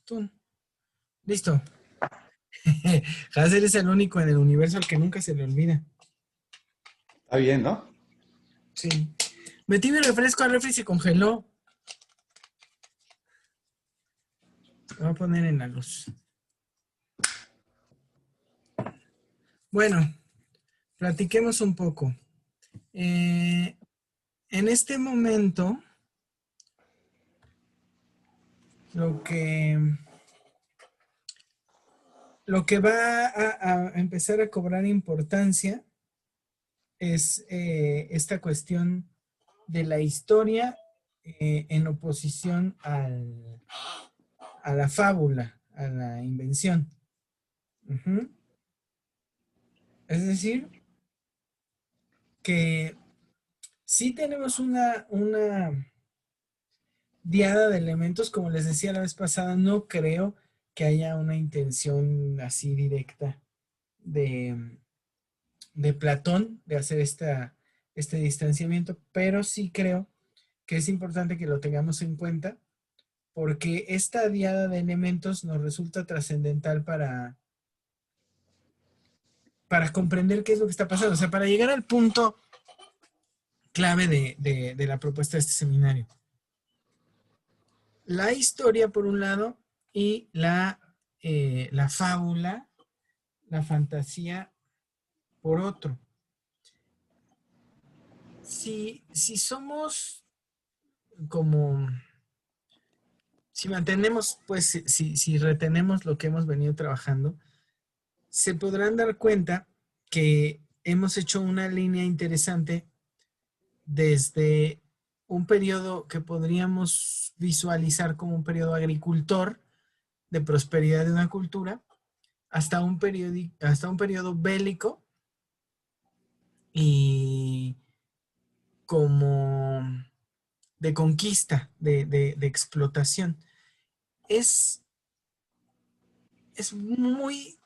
Tú. Listo. Hazel es el único en el universo al que nunca se le olvida. Está bien, ¿no? Sí. Metí mi refresco al refri y se congeló. Lo voy a poner en la luz. Bueno, platiquemos un poco. En este momento, lo que, lo que va a empezar a cobrar importancia es esta cuestión de la historia en oposición a la fábula, a la invención. Ujú. Es decir, que sí tenemos una diada de elementos, como les decía la vez pasada, no creo que haya una intención así directa de, de Platón de hacer este distanciamiento, pero sí creo que es importante que lo tengamos en cuenta porque esta diada de elementos nos resulta trascendental para comprender qué es lo que está pasando, o sea, para llegar al punto clave de la propuesta de este seminario. La historia, por un lado, y la fábula, la fantasía, por otro. Si somos como, si mantenemos, pues, si retenemos lo que hemos venido trabajando, se podrán dar cuenta que hemos hecho una línea interesante desde un periodo que podríamos visualizar como un periodo agricultor de prosperidad de una cultura hasta un periodo bélico y como de conquista, de explotación. Es, es muy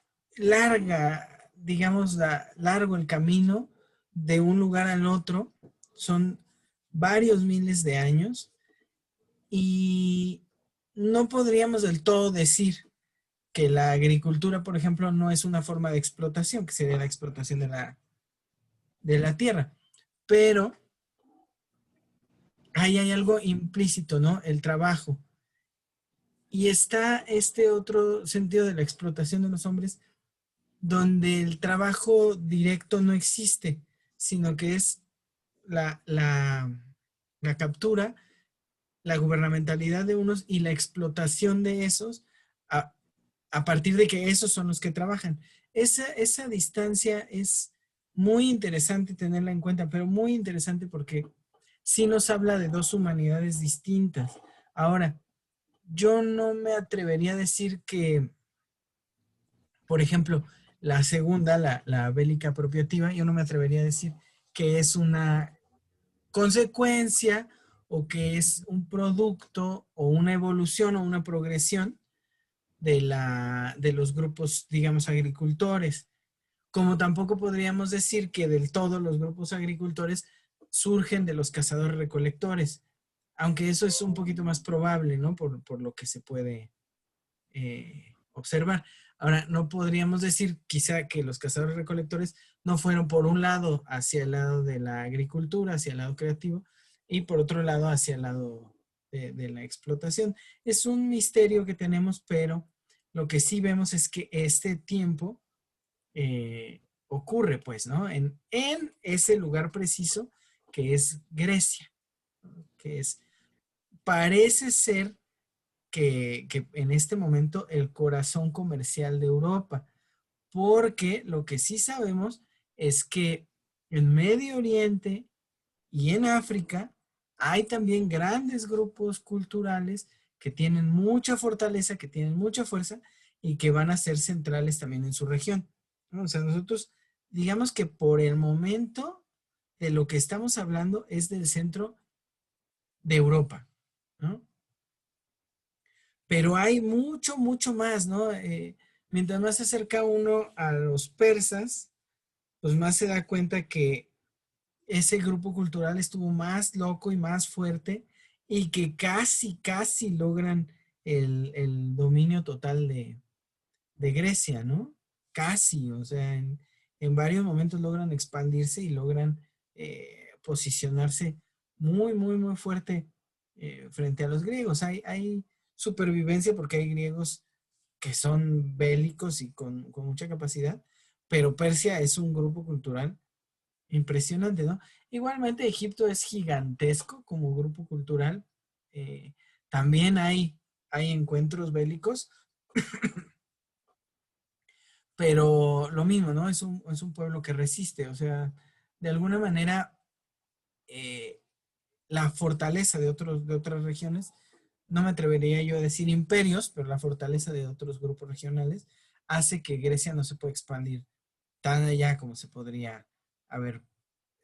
digamos, largo el camino de un lugar al otro. Son varios miles de años y no podríamos del todo decir que la agricultura, por ejemplo, no es una forma de explotación, que sería la explotación de la tierra. Pero ahí hay algo implícito, ¿no? El trabajo. Y está este otro sentido de la explotación de los hombres, donde el trabajo directo no existe, sino que es la, la, la captura, la gubernamentalidad de unos y la explotación de esos a, a partir de que esos son los que trabajan. Esa distancia es muy interesante tenerla en cuenta, pero muy interesante porque sí nos habla de dos humanidades distintas. Ahora, yo no me atrevería a decir que, por ejemplo, la segunda, la bélica apropiativa, yo no me atrevería a decir que es una consecuencia o que es un producto o una evolución o una progresión de los grupos, digamos, agricultores. Como tampoco podríamos decir que del todo los grupos agricultores surgen de los cazadores recolectores, aunque eso es un poquito más probable, ¿no? Por lo que se puede observar. Ahora, no podríamos decir quizá que los cazadores recolectores no fueron por un lado hacia el lado de la agricultura, hacia el lado creativo, y por otro lado hacia el lado de la explotación. Es un misterio que tenemos, pero lo que sí vemos es que este tiempo ocurre, pues, ¿no? En ese lugar preciso que es Grecia, ¿no? Parece ser que en este momento el corazón comercial de Europa, porque lo que sí sabemos es que en Medio Oriente y en África hay también grandes grupos culturales que tienen mucha fortaleza, que tienen mucha fuerza y que van a ser centrales también en su región, ¿no? O sea, nosotros digamos que por el momento de lo que estamos hablando es del centro de Europa, ¿no? Pero hay mucho, mucho más, ¿no? Mientras más se acerca uno a los persas, pues más se da cuenta que ese grupo cultural estuvo más loco y más fuerte y que casi, casi logran el dominio dominio total de Grecia, ¿no? Casi, o sea, en varios momentos logran expandirse y logran posicionarse muy, muy, muy fuerte frente a los griegos. Hay supervivencia porque hay griegos que son bélicos y con mucha capacidad, pero Persia es un grupo cultural impresionante, ¿no? Igualmente Egipto es gigantesco como grupo cultural. eh, También hay encuentros bélicos, pero lo mismo, ¿no? Es un pueblo que resiste, o sea, de alguna manera eh, la fortaleza de otras regiones, no me atrevería yo a decir imperios, pero la fortaleza de otros grupos regionales hace que Grecia no se pueda expandir tan allá como se podría haber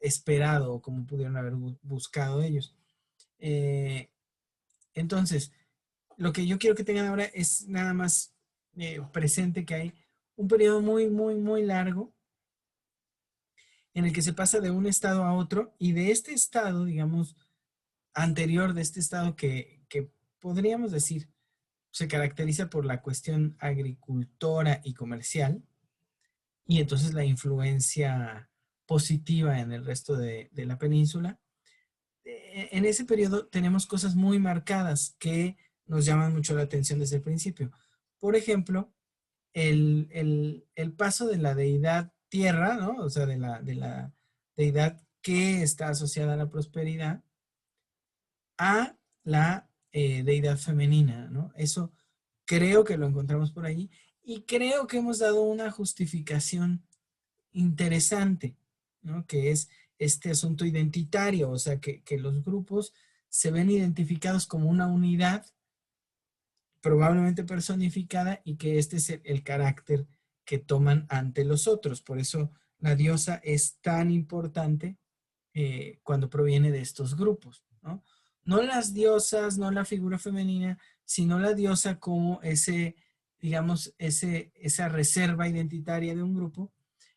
esperado o como pudieron haber buscado ellos. Eh, entonces, lo que yo quiero que tengan ahora es nada más presente que hay un periodo muy, muy, muy largo en el que se pasa de un estado a otro y de este estado, digamos, anterior de este estado que podríamos decir se caracteriza por la cuestión agricultora y comercial y entonces la influencia positiva en el resto de la península. En ese periodo tenemos cosas muy marcadas que nos llaman mucho la atención desde el principio. Por ejemplo, el paso de la deidad tierra, ¿no? O sea, de la deidad que está asociada a la prosperidad, a la deidad femenina, ¿no? Eso creo que lo encontramos por ahí y creo que hemos dado una justificación interesante, ¿no? Que es este asunto identitario, o sea, que los grupos se ven identificados como una unidad probablemente personificada y que este es el carácter que toman ante los otros. Por eso la diosa es tan importante cuando proviene de estos grupos, ¿no? No las diosas, no la figura femenina, sino la diosa como ese, digamos, esa reserva identitaria de un grupo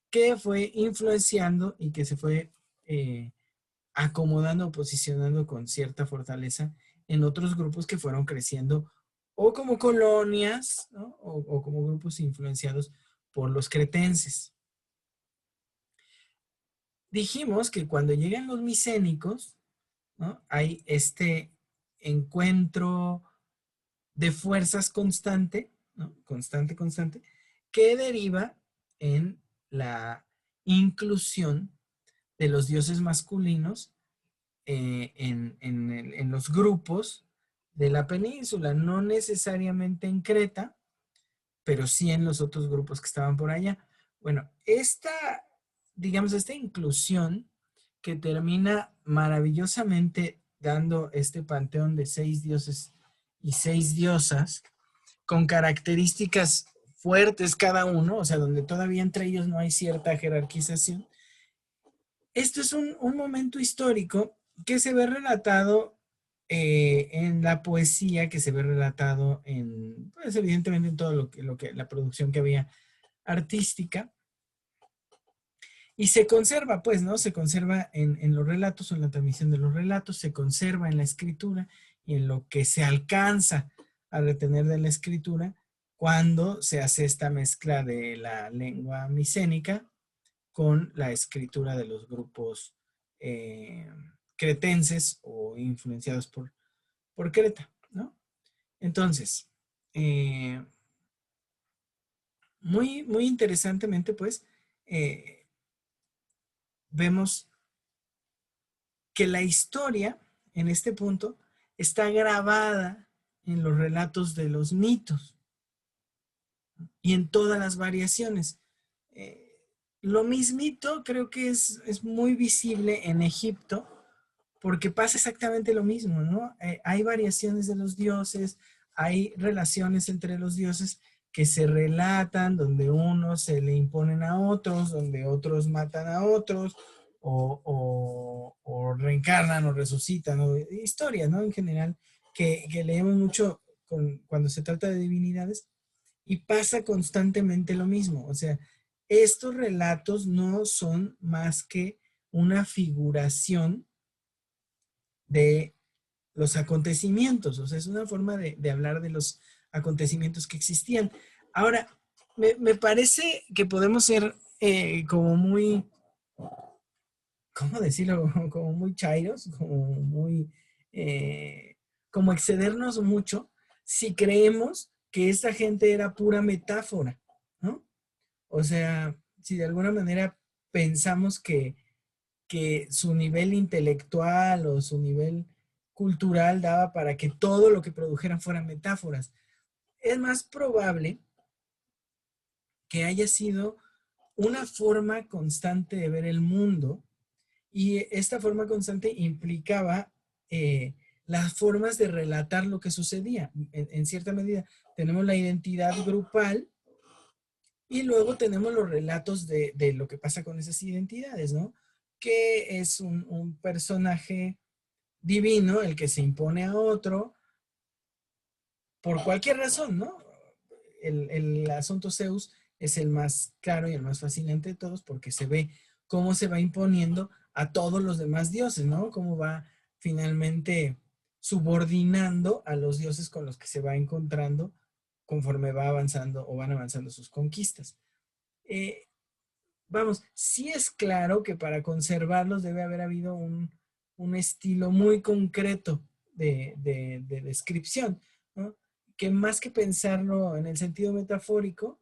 que fue influenciando y que se fue acomodando o posicionando con cierta fortaleza en otros grupos que fueron creciendo o como colonias, ¿no? O como grupos influenciados por los cretenses. Dijimos que cuando llegan los micénicos, ¿no? Hay este encuentro de fuerzas constante, ¿no? Constante, constante, que deriva en la inclusión de los dioses masculinos en los grupos de la península, no necesariamente en Creta, pero sí en los otros grupos que estaban por allá. Bueno, digamos, esta inclusión que termina maravillosamente dando este panteón de 6 dioses y 6 diosas, con características fuertes cada uno, o sea, donde todavía entre ellos no hay cierta jerarquización. Esto es un momento histórico que se ve relatado en la poesía, que se ve relatado pues evidentemente en todo la producción que había artística, y se conserva, pues, ¿no? Se conserva en los relatos, en la transmisión de los relatos, se conserva en la escritura y en lo que se alcanza a retener de la escritura cuando se hace esta mezcla de la lengua micénica con la escritura de los grupos eh, cretenses o influenciados por Creta, ¿no? Entonces, eh, muy, muy interesantemente, pues, vemos que la historia, en este punto, está grabada en los relatos de los mitos y en todas las variaciones. Eh, lo mismito creo que es muy visible en Egipto, porque pasa exactamente lo mismo, ¿no? Hay variaciones de los dioses, hay relaciones entre los dioses que se relatan, donde unos se le imponen a otros, donde otros matan a otros, o reencarnan o resucitan, o historias, ¿no? En general, que leemos mucho cuando se trata de divinidades, y pasa constantemente lo mismo. O sea, estos relatos no son más que una figuración de los acontecimientos, o sea, es una forma de hablar de los acontecimientos que existían. Ahora, me parece que podemos ser como muy, ¿cómo decirlo? Como muy chairos, como muy, como excedernos mucho si creemos que esta gente era pura metáfora, ¿no? O sea, si de alguna manera pensamos que su nivel intelectual o su nivel cultural daba para que todo lo que produjeran fueran metáforas. Es más probable que haya sido una forma constante de ver el mundo y esta forma constante implicaba las formas de relatar lo que sucedía. En cierta medida tenemos la identidad grupal y luego tenemos los relatos de lo que pasa con esas identidades, ¿no? Que es un personaje divino el que se impone a otro por cualquier razón, ¿no? El asunto Zeus es el más claro y el más fascinante de todos porque se ve cómo se va imponiendo a todos los demás dioses, ¿no? Cómo va finalmente subordinando a los dioses con los que se va encontrando conforme va avanzando o van avanzando sus conquistas. Eh, Vamos, sí es claro que para conservarlos debe haber habido un estilo muy concreto de descripción, ¿no? Que más que pensarlo en el sentido metafórico,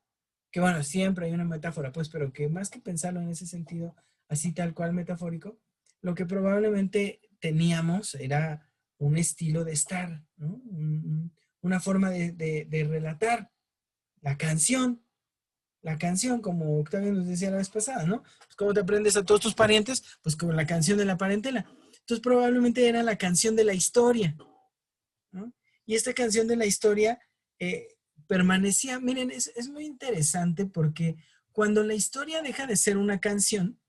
que bueno, siempre hay una metáfora, pues, pero que más que pensarlo en ese sentido, así tal cual metafórico, lo que probablemente teníamos era un estilo de estar, ¿no? Una forma de relatar la canción, como Octavio nos decía la vez pasada, ¿no? Pues cómo te aprendes a todos tus parientes, pues con la canción de la parentela. Entonces probablemente era la canción de la historia, ¿no? Y esta canción de la historia permanecía, miren, es muy interesante porque cuando la historia deja de ser una canción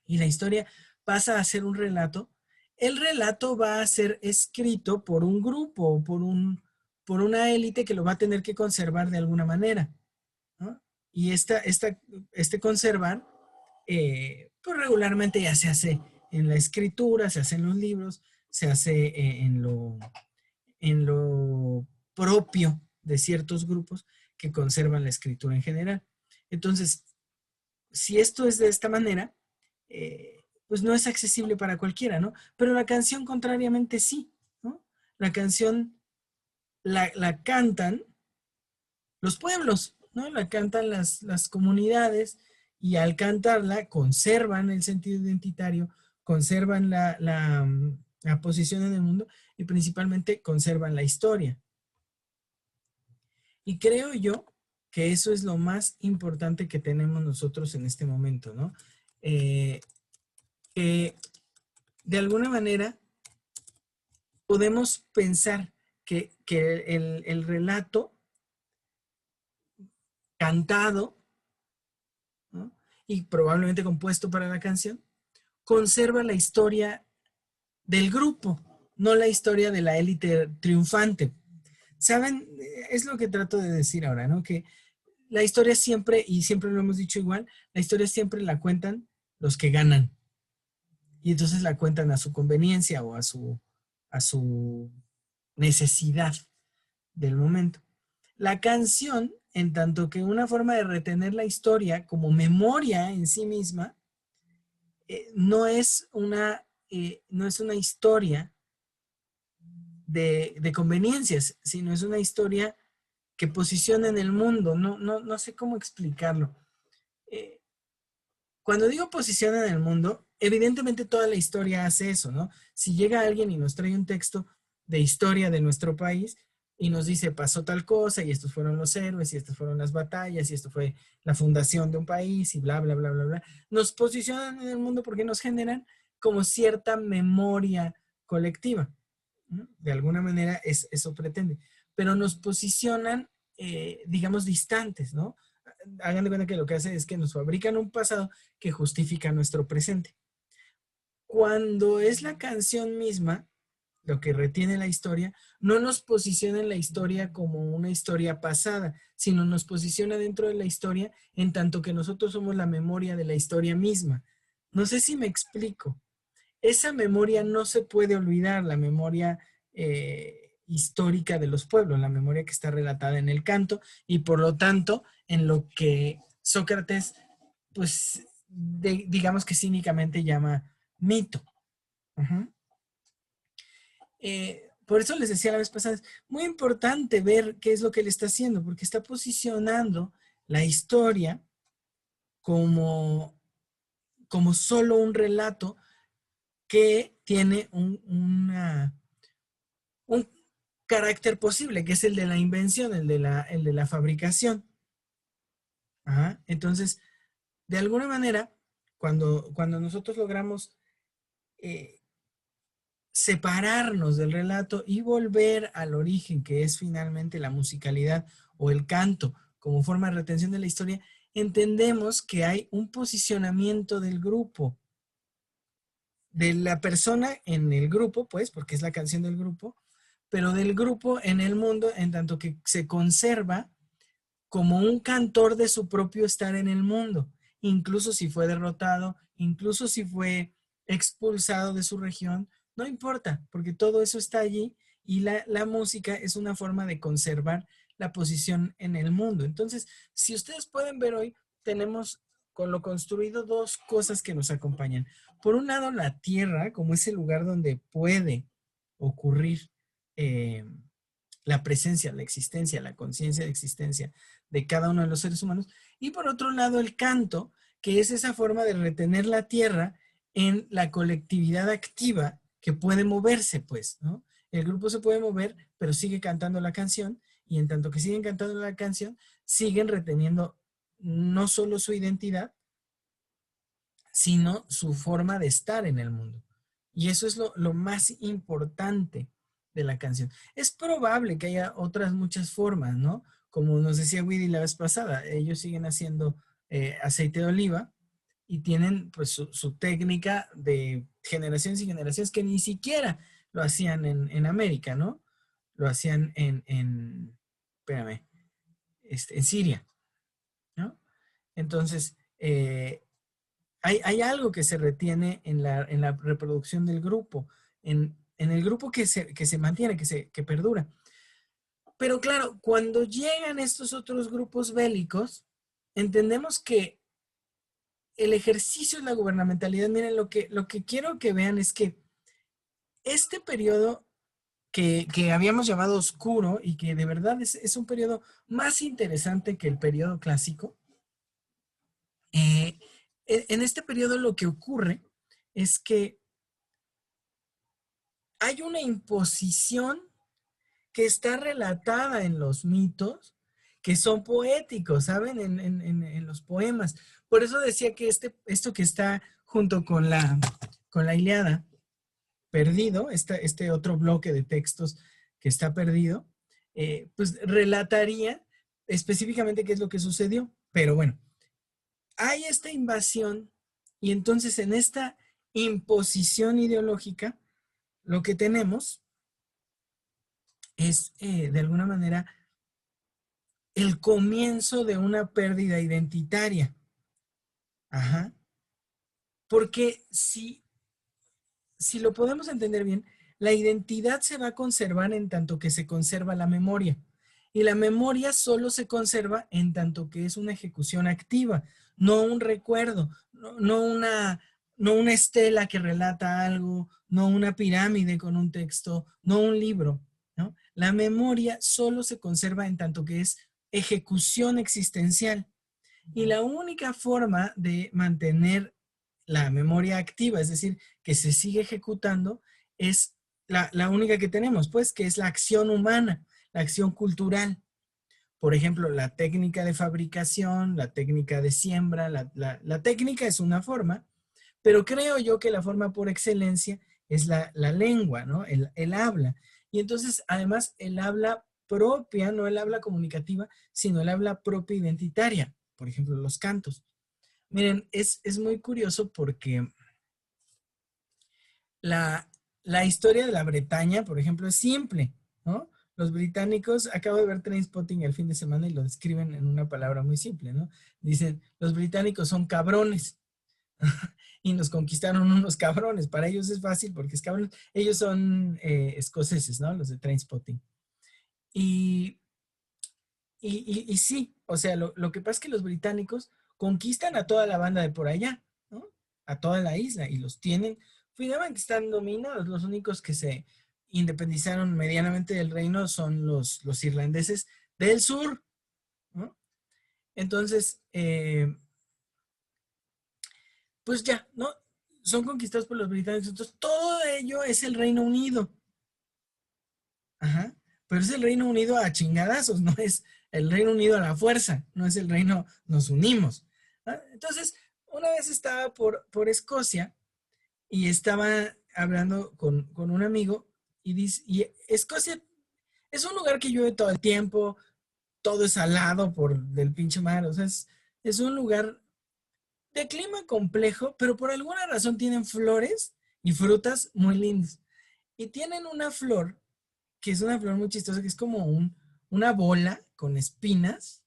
y la historia pasa a ser un relato, el relato va a ser escrito por un grupo, por una élite que lo va a tener que conservar de alguna manera, ¿no? Y este conservar, pues regularmente ya se hace en la escritura, se hace en los libros, se hace en lo propio de ciertos grupos que conservan la escritura en general. Entonces, si esto es de esta manera, pues no es accesible para cualquiera, ¿no? Pero la canción contrariamente sí, ¿no? La canción la cantan los pueblos, ¿no? La cantan las comunidades y al cantarla conservan el sentido identitario, conservan la posición en el mundo y principalmente conservan la historia. Y creo yo que eso es lo más importante que tenemos nosotros en este momento, ¿no? Que de alguna manera podemos pensar que el relato cantado, ¿no? Y probablemente compuesto para la canción, conserva la historia del grupo, no la historia de la élite triunfante. ¿Saben? Es lo que trato de decir ahora, ¿no? Que la historia siempre, y siempre lo hemos dicho igual, la historia siempre la cuentan los que ganan. Y entonces la cuentan a su conveniencia o a su necesidad del momento. La canción, en tanto que una forma de retener la historia como memoria en sí misma, no es una historia de conveniencias, sino es una historia que posiciona en el mundo. No sé cómo explicarlo. Eh, Cuando digo posiciona en el mundo, evidentemente toda la historia hace eso, ¿no? Si llega alguien y nos trae un texto de historia de nuestro país y nos dice pasó tal cosa y estos fueron los héroes y estas fueron las batallas y esto fue la fundación de un país y bla, bla, bla, bla, bla, nos posicionan en el mundo porque nos generan como cierta memoria colectiva, ¿no? De alguna manera eso pretende, pero nos posicionan, digamos, distantes, ¿no? Hagan de cuenta que lo que hace es que nos fabrican un pasado que justifica nuestro presente. Cuando es la canción misma lo que retiene la historia, no nos posiciona en la historia como una historia pasada, sino nos posiciona dentro de la historia en tanto que nosotros somos la memoria de la historia misma. No sé si me explico. Esa memoria no se puede olvidar, la memoria histórica de los pueblos, la memoria que está relatada en el canto, y por lo tanto en lo que Sócrates, pues, digamos que cínicamente llama mito. Uh-huh. Por eso les decía la vez pasada, es muy importante ver qué es lo que él está haciendo, porque está posicionando la historia como solo un relato que tiene un carácter posible, que es el de la invención, el de la fabricación. Ajá. Entonces, de alguna manera, cuando nosotros logramos separarnos del relato y volver al origen, que es finalmente la musicalidad o el canto como forma de retención de la historia, entendemos que hay un posicionamiento del grupo, de la persona en el grupo, pues, porque es la canción del grupo, pero del grupo en el mundo, en tanto que se conserva como un cantor de su propio estar en el mundo, incluso si fue derrotado, incluso si fue expulsado de su región, no importa, porque todo eso está allí y la música es una forma de conservar la posición en el mundo. Entonces, si ustedes pueden ver hoy, tenemos con lo construido dos cosas que nos acompañan. Por un lado, la tierra, como ese lugar donde puede ocurrir la presencia, la existencia, la conciencia de existencia de cada uno de los seres humanos. Y por otro lado, el canto, que es esa forma de retener la tierra en la colectividad activa que puede moverse, pues, ¿no? El grupo se puede mover, pero sigue cantando la canción, y en tanto que siguen cantando la canción, siguen reteniendo no solo su identidad, sino su forma de estar en el mundo. Y eso es lo más importante de la canción. Es probable que haya otras muchas formas, ¿no? Como nos decía Willy la vez pasada, ellos siguen haciendo aceite de oliva y tienen pues su técnica de generaciones y generaciones que ni siquiera lo hacían en América, ¿no? Lo hacían espérame, en Siria, ¿no? Entonces, hay algo que se retiene en la reproducción del grupo, en el grupo que se mantiene, que perdura. Pero claro, cuando llegan estos otros grupos bélicos, entendemos que el ejercicio de la gubernamentalidad, miren, lo que quiero que vean es que este periodo que habíamos llamado oscuro y que de verdad es un periodo más interesante que el periodo clásico, en este periodo lo que ocurre es que hay una imposición que está relatada en los mitos, que son poéticos, ¿saben? En los poemas. Por eso decía que esto que está junto con la Ilíada, perdido, este otro bloque de textos que está perdido, pues relataría específicamente qué es lo que sucedió. Pero bueno, hay esta invasión y entonces en esta imposición ideológica, lo que tenemos es de alguna manera el comienzo de una pérdida identitaria. Ajá. Porque si lo podemos entender bien, la identidad se va a conservar en tanto que se conserva la memoria. Y la memoria solo se conserva en tanto que es una ejecución activa, no un recuerdo, no una estela que relata algo, no una pirámide con un texto, no un libro, ¿no? La memoria solo se conserva en tanto que es ejecución existencial. Y la única forma de mantener la memoria activa, es decir, que se sigue ejecutando, es la única que tenemos, pues, que es la acción humana, la acción cultural. Por ejemplo, la técnica de fabricación, la técnica de siembra, la técnica es una forma, pero creo yo que la forma por excelencia es la lengua, ¿no? El habla. Y entonces, además, el habla propia, no el habla comunicativa, sino el habla propia identitaria. Por ejemplo, los cantos. Miren, es muy curioso porque la historia de la Bretaña, por ejemplo, es simple, ¿no? Los británicos, acabo de ver Trainspotting el fin de semana y lo describen en una palabra muy simple, ¿no? Dicen, los británicos son cabrones. y nos conquistaron unos cabrones. Para ellos es fácil porque es cabrón. Ellos son escoceses, ¿no? Los de Trainspotting. Y, y sí, o sea, lo que pasa es que los británicos conquistan a toda la banda de por allá, ¿no? A toda la isla y los tienen, finalmente están dominados. Los únicos que se independizaron medianamente del reino son los irlandeses del sur, ¿no? Entonces, pues ya, ¿no? Son conquistados por los británicos. Entonces, todo ello es el Reino Unido. Ajá. Pero es el Reino Unido a chingadazos, no es el Reino Unido a la fuerza, no es el reino, nos unimos. ¿Ah? Entonces, una vez estaba por Escocia y estaba hablando con un amigo y dice, y Escocia es un lugar que llueve todo el tiempo, todo es salado por del pinche mar, o sea, es un lugar de clima complejo, pero por alguna razón tienen flores y frutas muy lindas. Y tienen una flor, que es una flor muy chistosa, que es como una bola con espinas,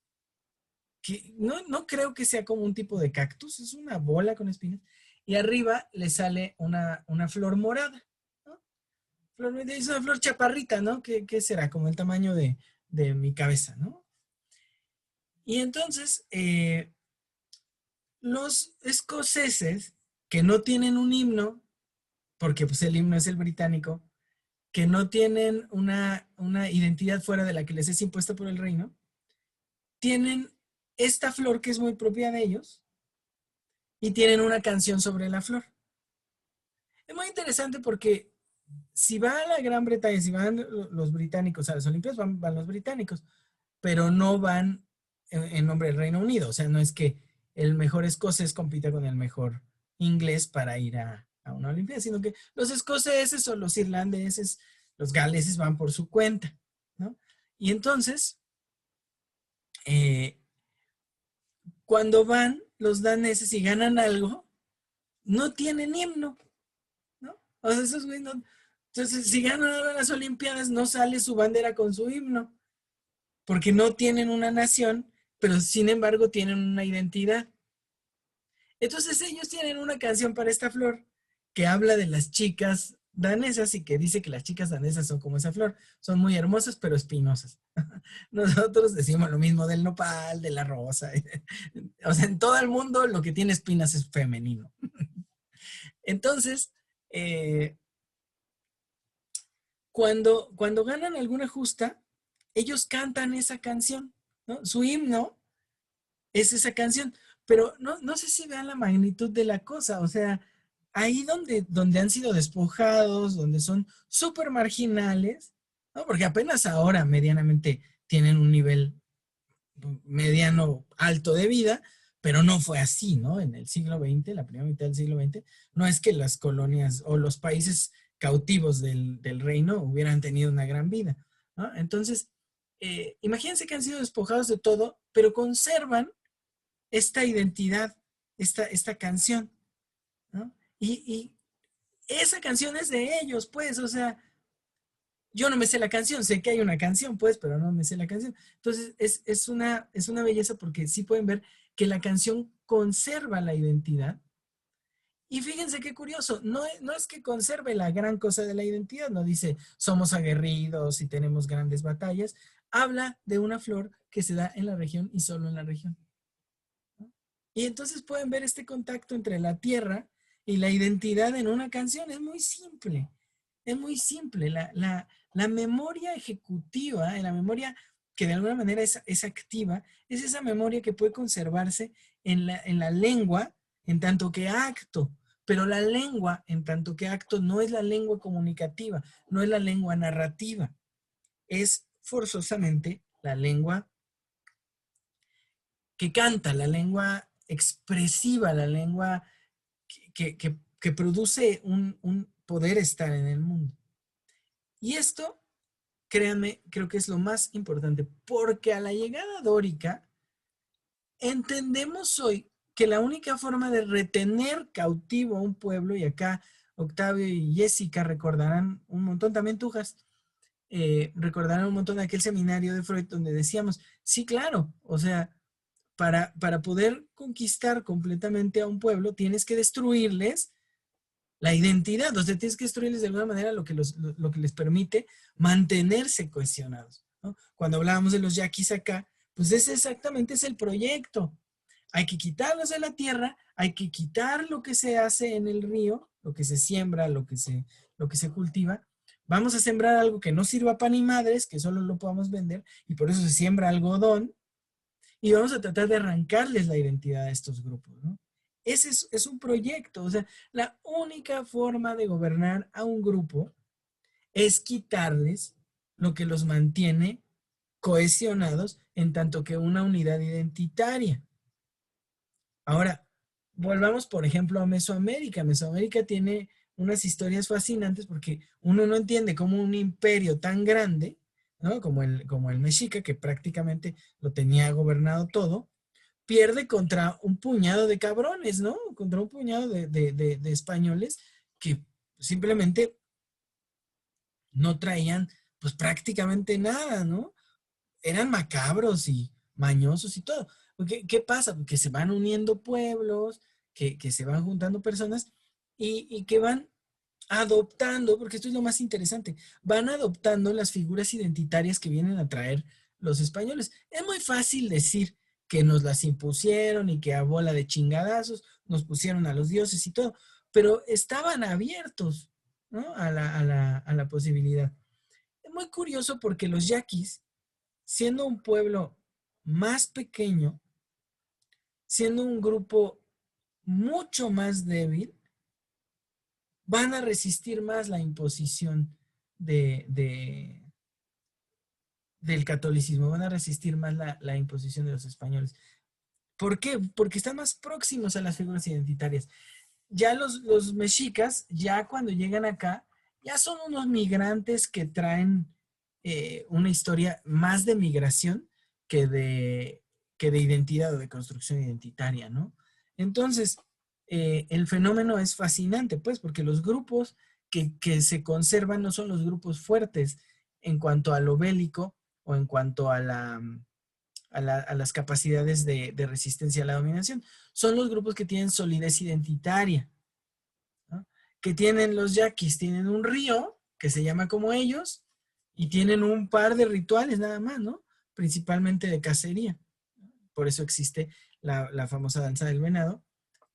que no creo que sea como un tipo de cactus, es una bola con espinas, y arriba le sale una flor morada, ¿no? Es una flor chaparrita, ¿no? ¿Qué será? Como el tamaño de mi cabeza, ¿no? Y entonces, los escoceses que no tienen un himno, porque pues el himno es el británico, que no tienen una identidad fuera de la que les es impuesta por el reino, tienen esta flor que es muy propia de ellos y tienen una canción sobre la flor. Es muy interesante porque si va a la Gran Bretaña, si van los británicos a las Olimpiadas, van los británicos, pero no van en nombre del Reino Unido. O sea, no es que el mejor escocés compita con el mejor inglés para ir a una Olimpiada, sino que los escoceses o los irlandeses, los galeses van por su cuenta, ¿no? Y entonces, eh, cuando van los daneses y ganan algo, no tienen himno, ¿no? O sea, esos güeyes no. Entonces, si ganan algo en las Olimpiadas, no sale su bandera con su himno, porque no tienen una nación, pero sin embargo tienen una identidad. Entonces ellos tienen una canción para esta flor que habla de las chicas danesas y que dice que las chicas danesas son como esa flor, son muy hermosas pero espinosas. Nosotros decimos lo mismo del nopal, de la rosa. O sea, en todo el mundo lo que tiene espinas es femenino. Entonces, eh, cuando ganan alguna justa, ellos cantan esa canción, ¿no? Su himno es esa canción, pero no sé si vean la magnitud de la cosa, o sea, ahí donde han sido despojados, donde son súper marginales, ¿no? Porque apenas ahora medianamente tienen un nivel mediano alto de vida, pero no fue así, ¿no? En el siglo XX, la primera mitad del siglo XX, no es que las colonias o los países cautivos del reino hubieran tenido una gran vida, ¿no? Entonces, imagínense que han sido despojados de todo, pero conservan esta identidad, esta canción, ¿no? Y esa canción es de ellos, pues, o sea, yo no me sé la canción, sé que hay una canción, pues, pero no me sé la canción. Entonces, es una belleza porque sí pueden ver que la canción conserva la identidad. Y fíjense qué curioso, no es que conserve la gran cosa de la identidad, no dice somos aguerridos y tenemos grandes batallas, habla de una flor que se da en la región y solo en la región. Y entonces pueden ver este contacto entre la tierra y la identidad en una canción. Es muy simple. Es muy simple. La memoria ejecutiva, la memoria que de alguna manera es activa, es esa memoria que puede conservarse en la lengua en tanto que acto. Pero la lengua en tanto que acto no es la lengua comunicativa, no es la lengua narrativa. Es forzosamente la lengua que canta, la lengua expresiva, la lengua que produce un poder estar en el mundo. Y esto, créanme, creo que es lo más importante, porque a la llegada dórica entendemos hoy que la única forma de retener cautivo a un pueblo, y acá Octavio y Jessica recordarán un montón, también Tujas, recordarán un montón de aquel seminario de Freud donde decíamos, sí, claro, o sea, para poder conquistar completamente a un pueblo, tienes que destruirles la identidad, o sea, tienes que destruirles de alguna manera lo que les permite mantenerse cohesionados, ¿no? Cuando hablábamos de los yaquis acá, pues ese exactamente es el proyecto. Hay que quitarlos de la tierra, hay que quitar lo que se hace en el río, lo que se siembra, lo que se cultiva. Vamos a sembrar algo que no sirva para ni madres, que solo lo podamos vender, y por eso se siembra algodón, y vamos a tratar de arrancarles la identidad a estos grupos, ¿no? Ese es un proyecto, o sea, la única forma de gobernar a un grupo es quitarles lo que los mantiene cohesionados en tanto que una unidad identitaria. Ahora, volvamos, por ejemplo, a Mesoamérica. Mesoamérica tiene unas historias fascinantes porque uno no entiende cómo un imperio tan grande, ¿no? Como el Mexica, que prácticamente lo tenía gobernado todo, pierde contra un puñado de cabrones, ¿no? Contra un puñado de españoles que simplemente no traían, pues prácticamente nada, ¿no? Eran macabros y mañosos y todo. ¿Qué pasa? Porque se van uniendo pueblos, que se van juntando personas y que van adoptando, porque esto es lo más interesante, van adoptando las figuras identitarias que vienen a traer los españoles. Es muy fácil decir que nos las impusieron y que a bola de chingadazos nos pusieron a los dioses y todo, pero estaban abiertos, ¿no? A la posibilidad. Es muy curioso porque los yaquis, siendo un pueblo más pequeño, siendo un grupo mucho más débil, van a resistir más la imposición de, de- del catolicismo, van a resistir más la imposición de los españoles. ¿Por qué? Porque están más próximos a las figuras identitarias. Ya los mexicas, ya cuando llegan acá, ya son unos migrantes que traen una historia más de migración que que de identidad o de construcción identitaria, ¿no? Entonces, el fenómeno es fascinante, pues, porque los grupos que se conservan no son los grupos fuertes en cuanto a lo bélico o en cuanto a a las capacidades de resistencia a la dominación. Son los grupos que tienen solidez identitaria, ¿no? Que tienen los yaquis, tienen un río que se llama como ellos y tienen un par de rituales nada más, ¿no? Principalmente de cacería. Por eso existe la famosa danza del venado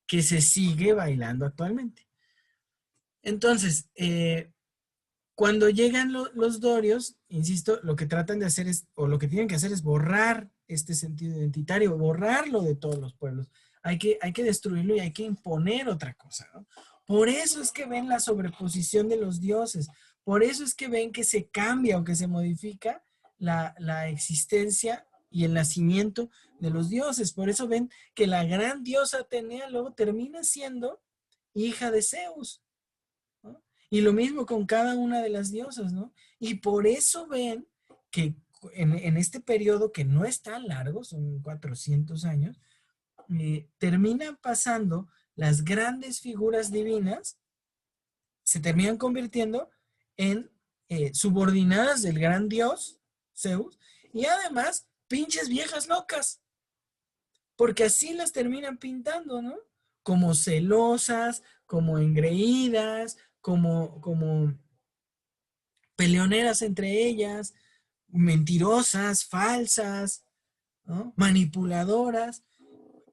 que se sigue bailando actualmente. Entonces, cuando llegan los dorios, insisto, lo que tratan de hacer es, o lo que tienen que hacer es borrar este sentido identitario, borrarlo de todos los pueblos. Hay que destruirlo y hay que imponer otra cosa, ¿no? Por eso es que ven la sobreposición de los dioses, por eso es que ven que se cambia o que se modifica la existencia y el nacimiento de los dioses. Por eso ven que la gran diosa Atenea luego termina siendo hija de Zeus, ¿no? Y lo mismo con cada una de las diosas, ¿no? Y por eso ven que en este periodo que no es tan largo, son 400 años, terminan pasando las grandes figuras divinas, se terminan convirtiendo en subordinadas del gran dios, Zeus, y además pinches viejas locas, porque así las terminan pintando, ¿no? Como celosas, como engreídas, como peleoneras entre ellas, mentirosas, falsas, ¿no? Manipuladoras.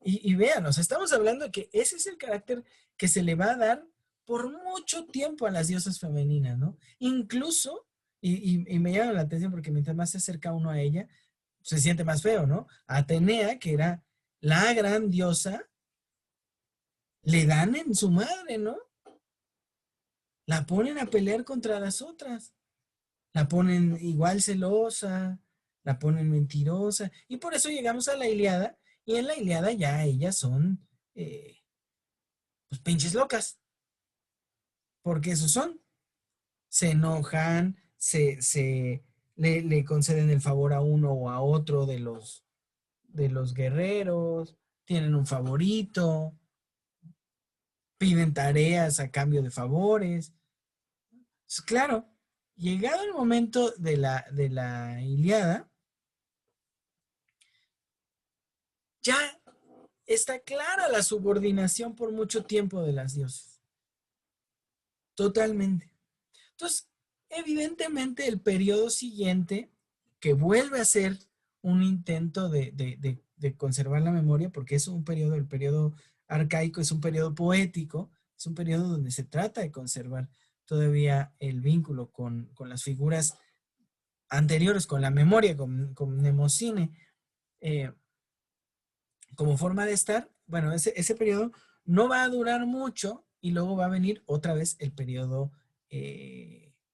Y vean, o sea, estamos hablando de que ese es el carácter que se le va a dar por mucho tiempo a las diosas femeninas, ¿no? Incluso, y me llama la atención porque mientras más se acerca uno a ella, se siente más feo, ¿no? A Atenea, que era la gran diosa, le dan en su madre, ¿no? La ponen a pelear contra las otras. La ponen igual celosa, la ponen mentirosa. Y por eso llegamos a la Ilíada. Y en la Ilíada ya ellas son, pues, pinches locas. Porque esos son. Se enojan, le conceden el favor a uno o a otro de los guerreros, tienen un favorito, piden tareas a cambio de favores. Pues, claro, llegado el momento de de la Ilíada, ya está clara la subordinación por mucho tiempo de las diosas. Totalmente. Entonces, evidentemente el periodo siguiente, que vuelve a ser un intento de conservar la memoria, porque es un periodo, el periodo arcaico es un periodo poético, es un periodo donde se trata de conservar todavía el vínculo con las figuras anteriores, con la memoria, con Mnemosine, eh, como forma de estar. Bueno, ese periodo no va a durar mucho y luego va a venir otra vez el periodo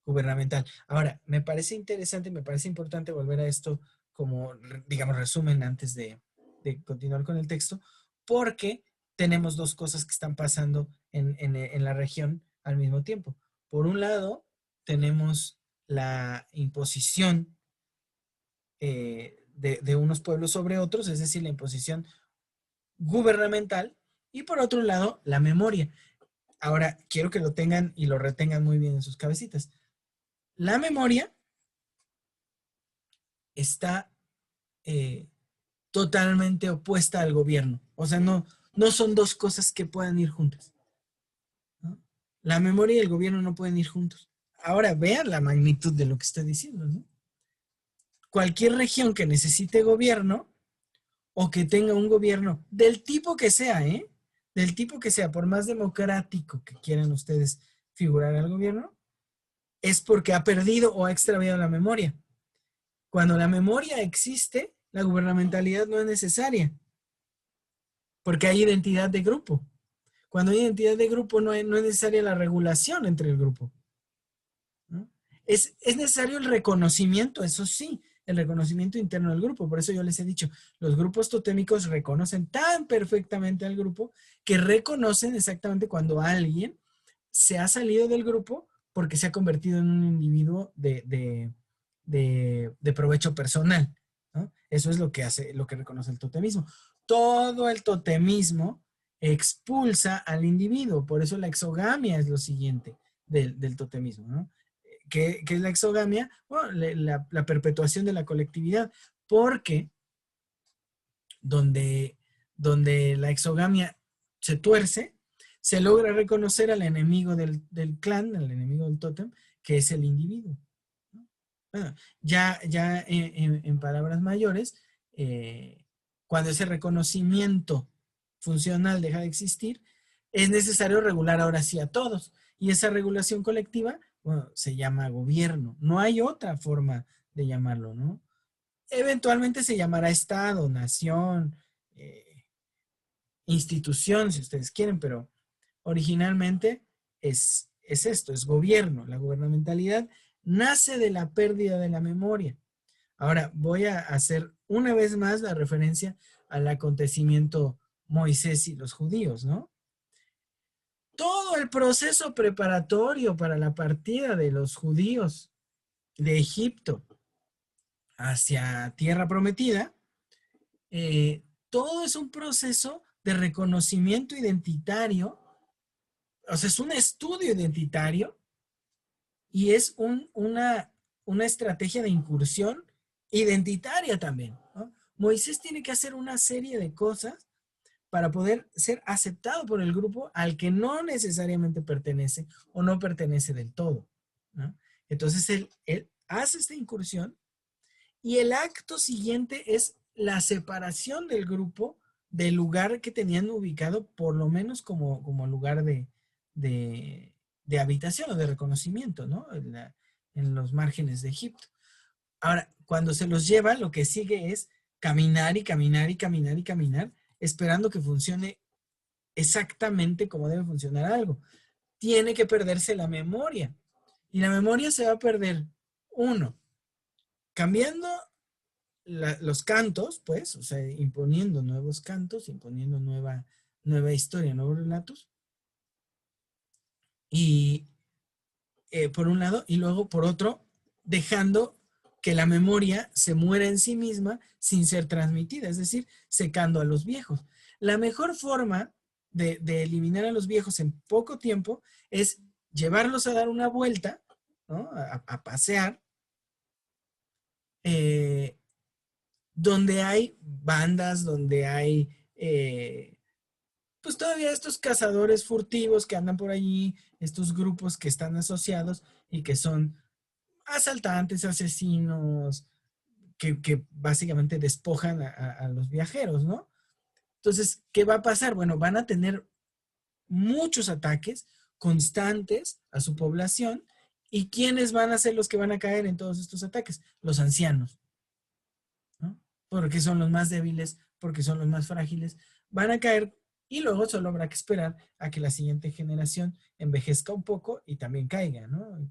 gubernamental. Ahora, me parece interesante, me parece importante volver a esto como, digamos, resumen antes de continuar con el texto, porque tenemos dos cosas que están pasando en la región al mismo tiempo. Por un lado, tenemos la imposición de unos pueblos sobre otros, es decir, la imposición gubernamental, y por otro lado, la memoria. Ahora, quiero que lo tengan y lo retengan muy bien en sus cabecitas. La memoria está totalmente opuesta al gobierno. O sea, no son dos cosas que puedan ir juntas, ¿no? La memoria y el gobierno no pueden ir juntos. Ahora, vean la magnitud de lo que estoy diciendo, ¿no? Cualquier región que necesite gobierno o que tenga un gobierno del tipo que sea, ¿eh? Del tipo que sea, por más democrático que quieran ustedes figurar al gobierno, es porque ha perdido o ha extraviado la memoria. Cuando la memoria existe, la gubernamentalidad no es necesaria, porque hay identidad de grupo. Cuando hay identidad de grupo, no es necesaria la regulación entre el grupo, ¿no? Es necesario el reconocimiento, eso sí, el reconocimiento interno del grupo. Por eso yo les he dicho, los grupos totémicos reconocen tan perfectamente al grupo que reconocen exactamente cuando alguien se ha salido del grupo porque se ha convertido en un individuo de provecho personal, ¿no? Eso es lo que hace, lo que reconoce el totemismo. Todo el totemismo expulsa al individuo, por eso la exogamia es lo siguiente del totemismo, ¿no? ¿Qué es la exogamia? Bueno, la perpetuación de la colectividad, porque donde la exogamia se tuerce, se logra reconocer al enemigo del clan, al enemigo del tótem, que es el individuo. Bueno, ya en palabras mayores, cuando ese reconocimiento funcional deja de existir, es necesario regular ahora sí a todos. Y esa regulación colectiva, bueno, se llama gobierno. No hay otra forma de llamarlo, ¿no? Eventualmente se llamará Estado, nación, institución, si ustedes quieren, pero originalmente es esto, es gobierno. La gubernamentalidad nace de la pérdida de la memoria. Ahora voy a hacer una vez más la referencia al acontecimiento Moisés y los judíos, ¿no? Todo el proceso preparatorio para la partida de los judíos de Egipto hacia Tierra Prometida, todo es un proceso de reconocimiento identitario, o sea, es un estudio identitario y es una estrategia de incursión identitaria también, ¿no? Moisés tiene que hacer una serie de cosas para poder ser aceptado por el grupo al que no necesariamente pertenece o no pertenece del todo, ¿no? Entonces él hace esta incursión y el acto siguiente es la separación del grupo del lugar que tenían ubicado, por lo menos como lugar de, de habitación o de reconocimiento, ¿no? En los márgenes de Egipto. Ahora, cuando se los lleva, lo que sigue es caminar y caminar y caminar y caminar, esperando que funcione exactamente como debe funcionar algo. Tiene que perderse la memoria. Y la memoria se va a perder, uno, cambiando los cantos, pues, o sea, imponiendo nuevos cantos, imponiendo nueva historia, nuevos relatos. Y por un lado, y luego por otro, dejando que la memoria se muera en sí misma sin ser transmitida, es decir, secando a los viejos. La mejor forma de eliminar a los viejos en poco tiempo es llevarlos a dar una vuelta, ¿no? A pasear, donde hay bandas, donde hay pues todavía estos cazadores furtivos que andan por allí, estos grupos que están asociados y que son asaltantes, asesinos, que básicamente despojan a los viajeros, ¿no? Entonces, ¿qué va a pasar? Bueno, van a tener muchos ataques constantes a su población. ¿Y quiénes van a ser los que van a caer en todos estos ataques? Los ancianos, ¿no? Porque son los más débiles, porque son los más frágiles. Van a caer y luego solo habrá que esperar a que la siguiente generación envejezca un poco y también caiga, ¿no? Y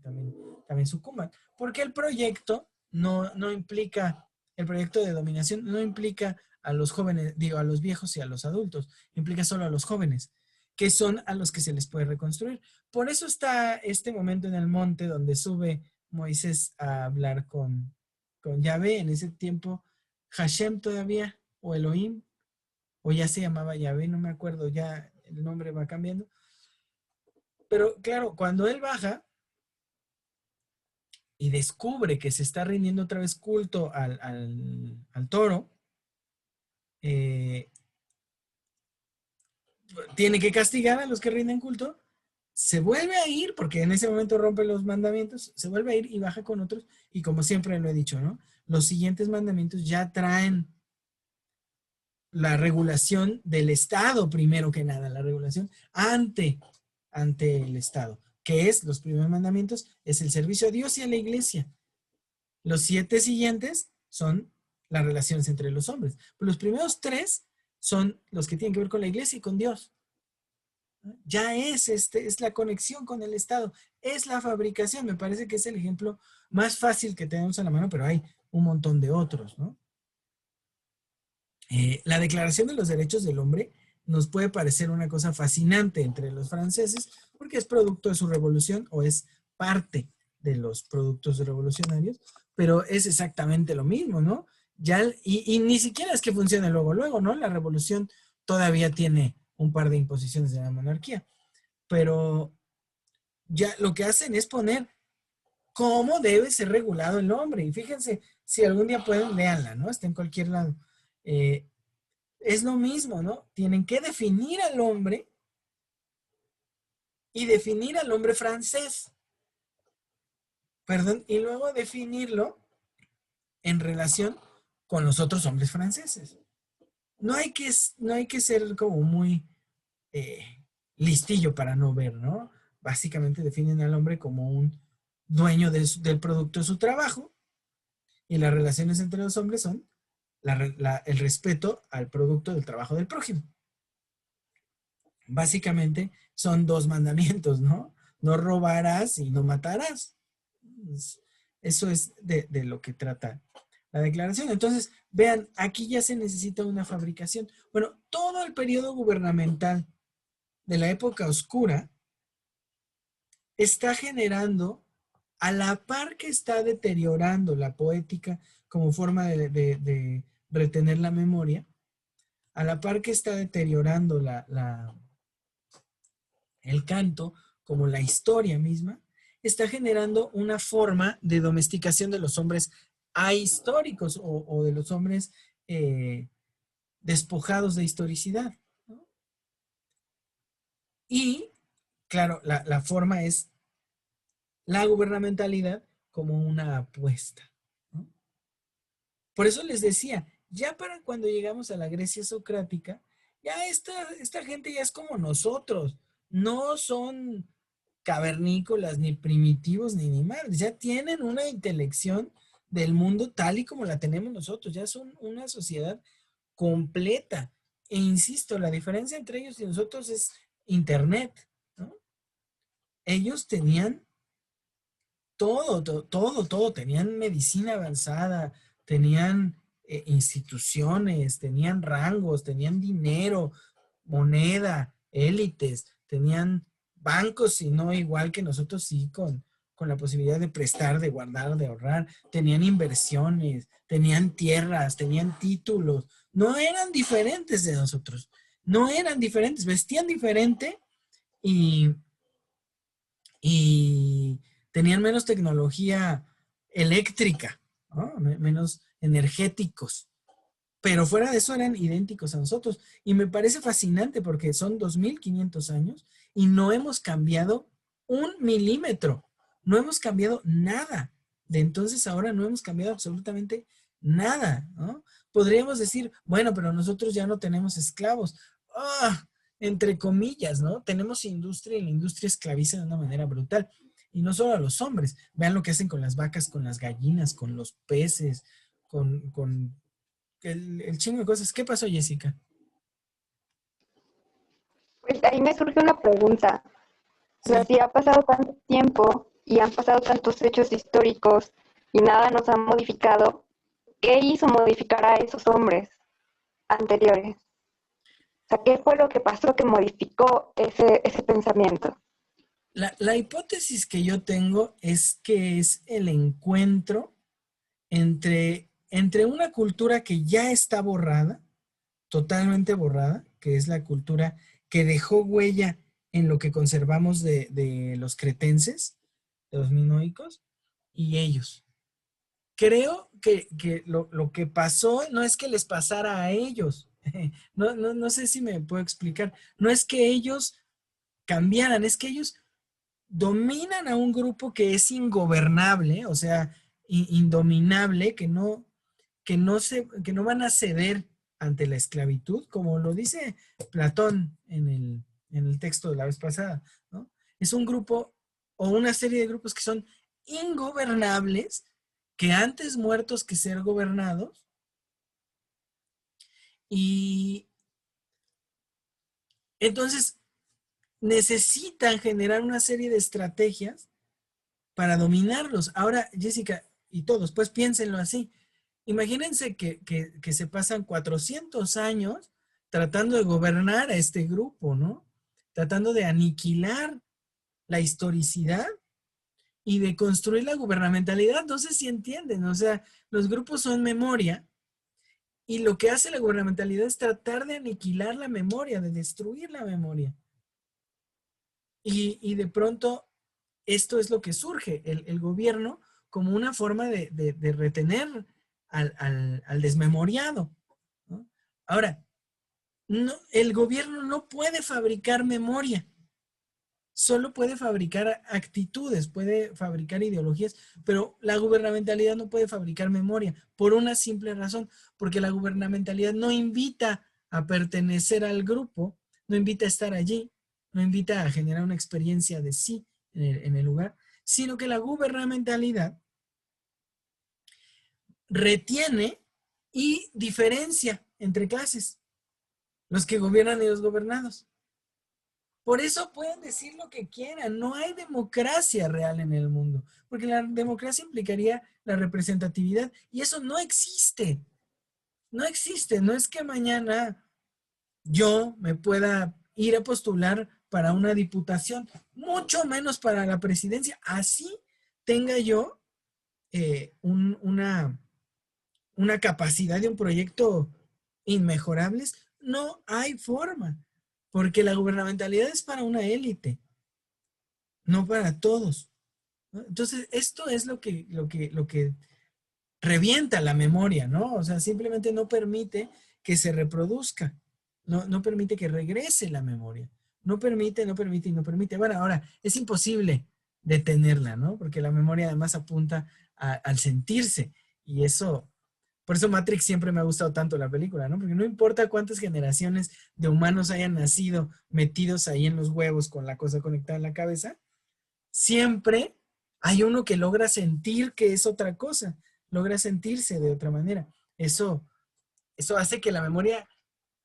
también sucumban. Porque el proyecto no implica, el proyecto de dominación no implica a los jóvenes, digo, a los viejos y a los adultos, implica solo a los jóvenes, que son a los que se les puede reconstruir. Por eso está este momento en el monte donde sube Moisés a hablar con Yahvé, en ese tiempo Hashem todavía, o Elohim, o ya se llamaba Yahvé, no me acuerdo, ya el nombre va cambiando. Pero claro, cuando él baja y descubre que se está rindiendo otra vez culto al toro, eh, tiene que castigar a los que rinden culto, se vuelve a ir, porque en ese momento rompe los mandamientos, se vuelve a ir y baja con otros, y como siempre lo he dicho, ¿no? Los siguientes mandamientos ya traen la regulación del Estado, primero que nada, la regulación ante el Estado, que es los primeros mandamientos, es el servicio a Dios y a la iglesia. Los 7 siguientes son las relaciones entre los hombres. Pero los primeros 3 son los que tienen que ver con la iglesia y con Dios. Ya es la conexión con el Estado, es la fabricación. Me parece que es el ejemplo más fácil que tenemos a la mano, pero hay un montón de otros, ¿no? La Declaración de los Derechos del Hombre nos puede parecer una cosa fascinante entre los franceses porque es producto de su revolución o es parte de los productos revolucionarios, pero es exactamente lo mismo, ¿no? Y ni siquiera es que funcione luego, ¿no? La revolución todavía tiene un par de imposiciones de la monarquía, pero ya lo que hacen es poner cómo debe ser regulado el hombre. Y fíjense, si algún día pueden, léanla, ¿no? Está en cualquier lado. Es lo mismo, ¿no? Tienen que definir al hombre y definir al hombre francés, perdón, y luego definirlo en relación con los otros hombres franceses. No hay que ser como muy listillo para no ver, ¿no? Básicamente definen al hombre como un dueño del producto de su trabajo y las relaciones entre los hombres son el respeto al producto del trabajo del prójimo. Básicamente son 2 mandamientos, ¿no? No robarás y no matarás. Eso es de lo que trata la declaración. Entonces, vean, aquí ya se necesita una fabricación. Bueno, todo el periodo gubernamental de la época oscura está generando, a la par que está deteriorando la poética como forma de retener la memoria, a la par que está deteriorando el canto como la historia misma, está generando una forma de domesticación de los hombres ahistóricos o de los hombres despojados de historicidad, ¿no? Y, claro, la forma es la gubernamentalidad como una apuesta, ¿no? Por eso les decía, ya para cuando llegamos a la Grecia socrática, ya esta gente ya es como nosotros, no son cavernícolas, ni primitivos, ni animales, ya tienen una intelección del mundo tal y como la tenemos nosotros, ya son una sociedad completa. E insisto, la diferencia entre ellos y nosotros es Internet, ¿no? Ellos tenían todo, tenían medicina avanzada, tenían instituciones, tenían rangos, tenían dinero, moneda, élites, tenían bancos, y no igual que nosotros, sí, con la posibilidad de prestar, de guardar, de ahorrar, tenían inversiones, tenían tierras, tenían títulos, no eran diferentes de nosotros, no eran diferentes, vestían diferente y y tenían menos tecnología eléctrica, ¿no? Menos energéticos, pero fuera de eso eran idénticos a nosotros. Y me parece fascinante porque son 2500 años y no hemos cambiado un milímetro, no hemos cambiado nada. De entonces ahora no hemos cambiado absolutamente nada, ¿no? Podríamos decir, bueno, pero nosotros ya no tenemos esclavos. ¡Ah! Entre comillas, ¿no? Tenemos industria y la industria esclaviza de una manera brutal. Y no solo a los hombres. Vean lo que hacen con las vacas, con las gallinas, con los peces, con el chingo de cosas. ¿Qué pasó, Jessica? Pues ahí me surge una pregunta. O sea, Sí. si ha pasado tanto tiempo y han pasado tantos hechos históricos y nada nos ha modificado, ¿qué hizo modificar a esos hombres anteriores? O sea, ¿qué fue lo que pasó que modificó ese pensamiento? La hipótesis que yo tengo es que es el encuentro entre una cultura que ya está borrada, totalmente borrada, que es la cultura que dejó huella en lo que conservamos de los cretenses, de los minoicos, y ellos. Creo que lo que pasó no es que les pasara a ellos. No sé si me puedo explicar. No es que ellos cambiaran, es que ellos dominan a un grupo que es ingobernable, o sea, indominable, que no van a ceder ante la esclavitud, como lo dice Platón en el texto de la vez pasada, ¿no? Es un grupo o una serie de grupos que son ingobernables, que antes muertos que ser gobernados, y entonces necesitan generar una serie de estrategias para dominarlos. Ahora, Jessica, y todos, pues piénsenlo así. Imagínense que se pasan 400 años tratando de gobernar a este grupo, ¿no? Tratando de aniquilar la historicidad y de construir la gubernamentalidad. No sé si entienden, o sea, los grupos son memoria y lo que hace la gubernamentalidad es tratar de aniquilar la memoria, de destruir la memoria. Y de pronto esto es lo que surge, el gobierno como una forma de retener al desmemoriado, ¿no? Ahora, no, el gobierno no puede fabricar memoria, solo puede fabricar actitudes, puede fabricar ideologías, pero la gubernamentalidad no puede fabricar memoria por una simple razón, porque la gubernamentalidad no invita a pertenecer al grupo, no invita a estar allí, no invita a generar una experiencia de sí en el lugar, sino que la gubernamentalidad retiene y diferencia entre clases, los que gobiernan y los gobernados. Por eso pueden decir lo que quieran. No hay democracia real en el mundo, porque la democracia implicaría la representatividad y eso no existe. No existe. No es que mañana yo me pueda ir a postular para una diputación, mucho menos para la presidencia. Así tenga yo una capacidad de un proyecto inmejorables, no hay forma, porque la gubernamentalidad es para una élite, no para todos, ¿no? Entonces, esto es lo que revienta la memoria, ¿no? O sea, simplemente no permite que se reproduzca, no permite que regrese la memoria, no permite, no permite y no permite. Bueno, ahora, es imposible detenerla, ¿no? Porque la memoria además apunta al sentirse y eso, por eso Matrix siempre me ha gustado tanto la película, ¿no? Porque no importa cuántas generaciones de humanos hayan nacido metidos ahí en los huevos con la cosa conectada en la cabeza, siempre hay uno que logra sentir que es otra cosa, logra sentirse de otra manera. Eso hace que la memoria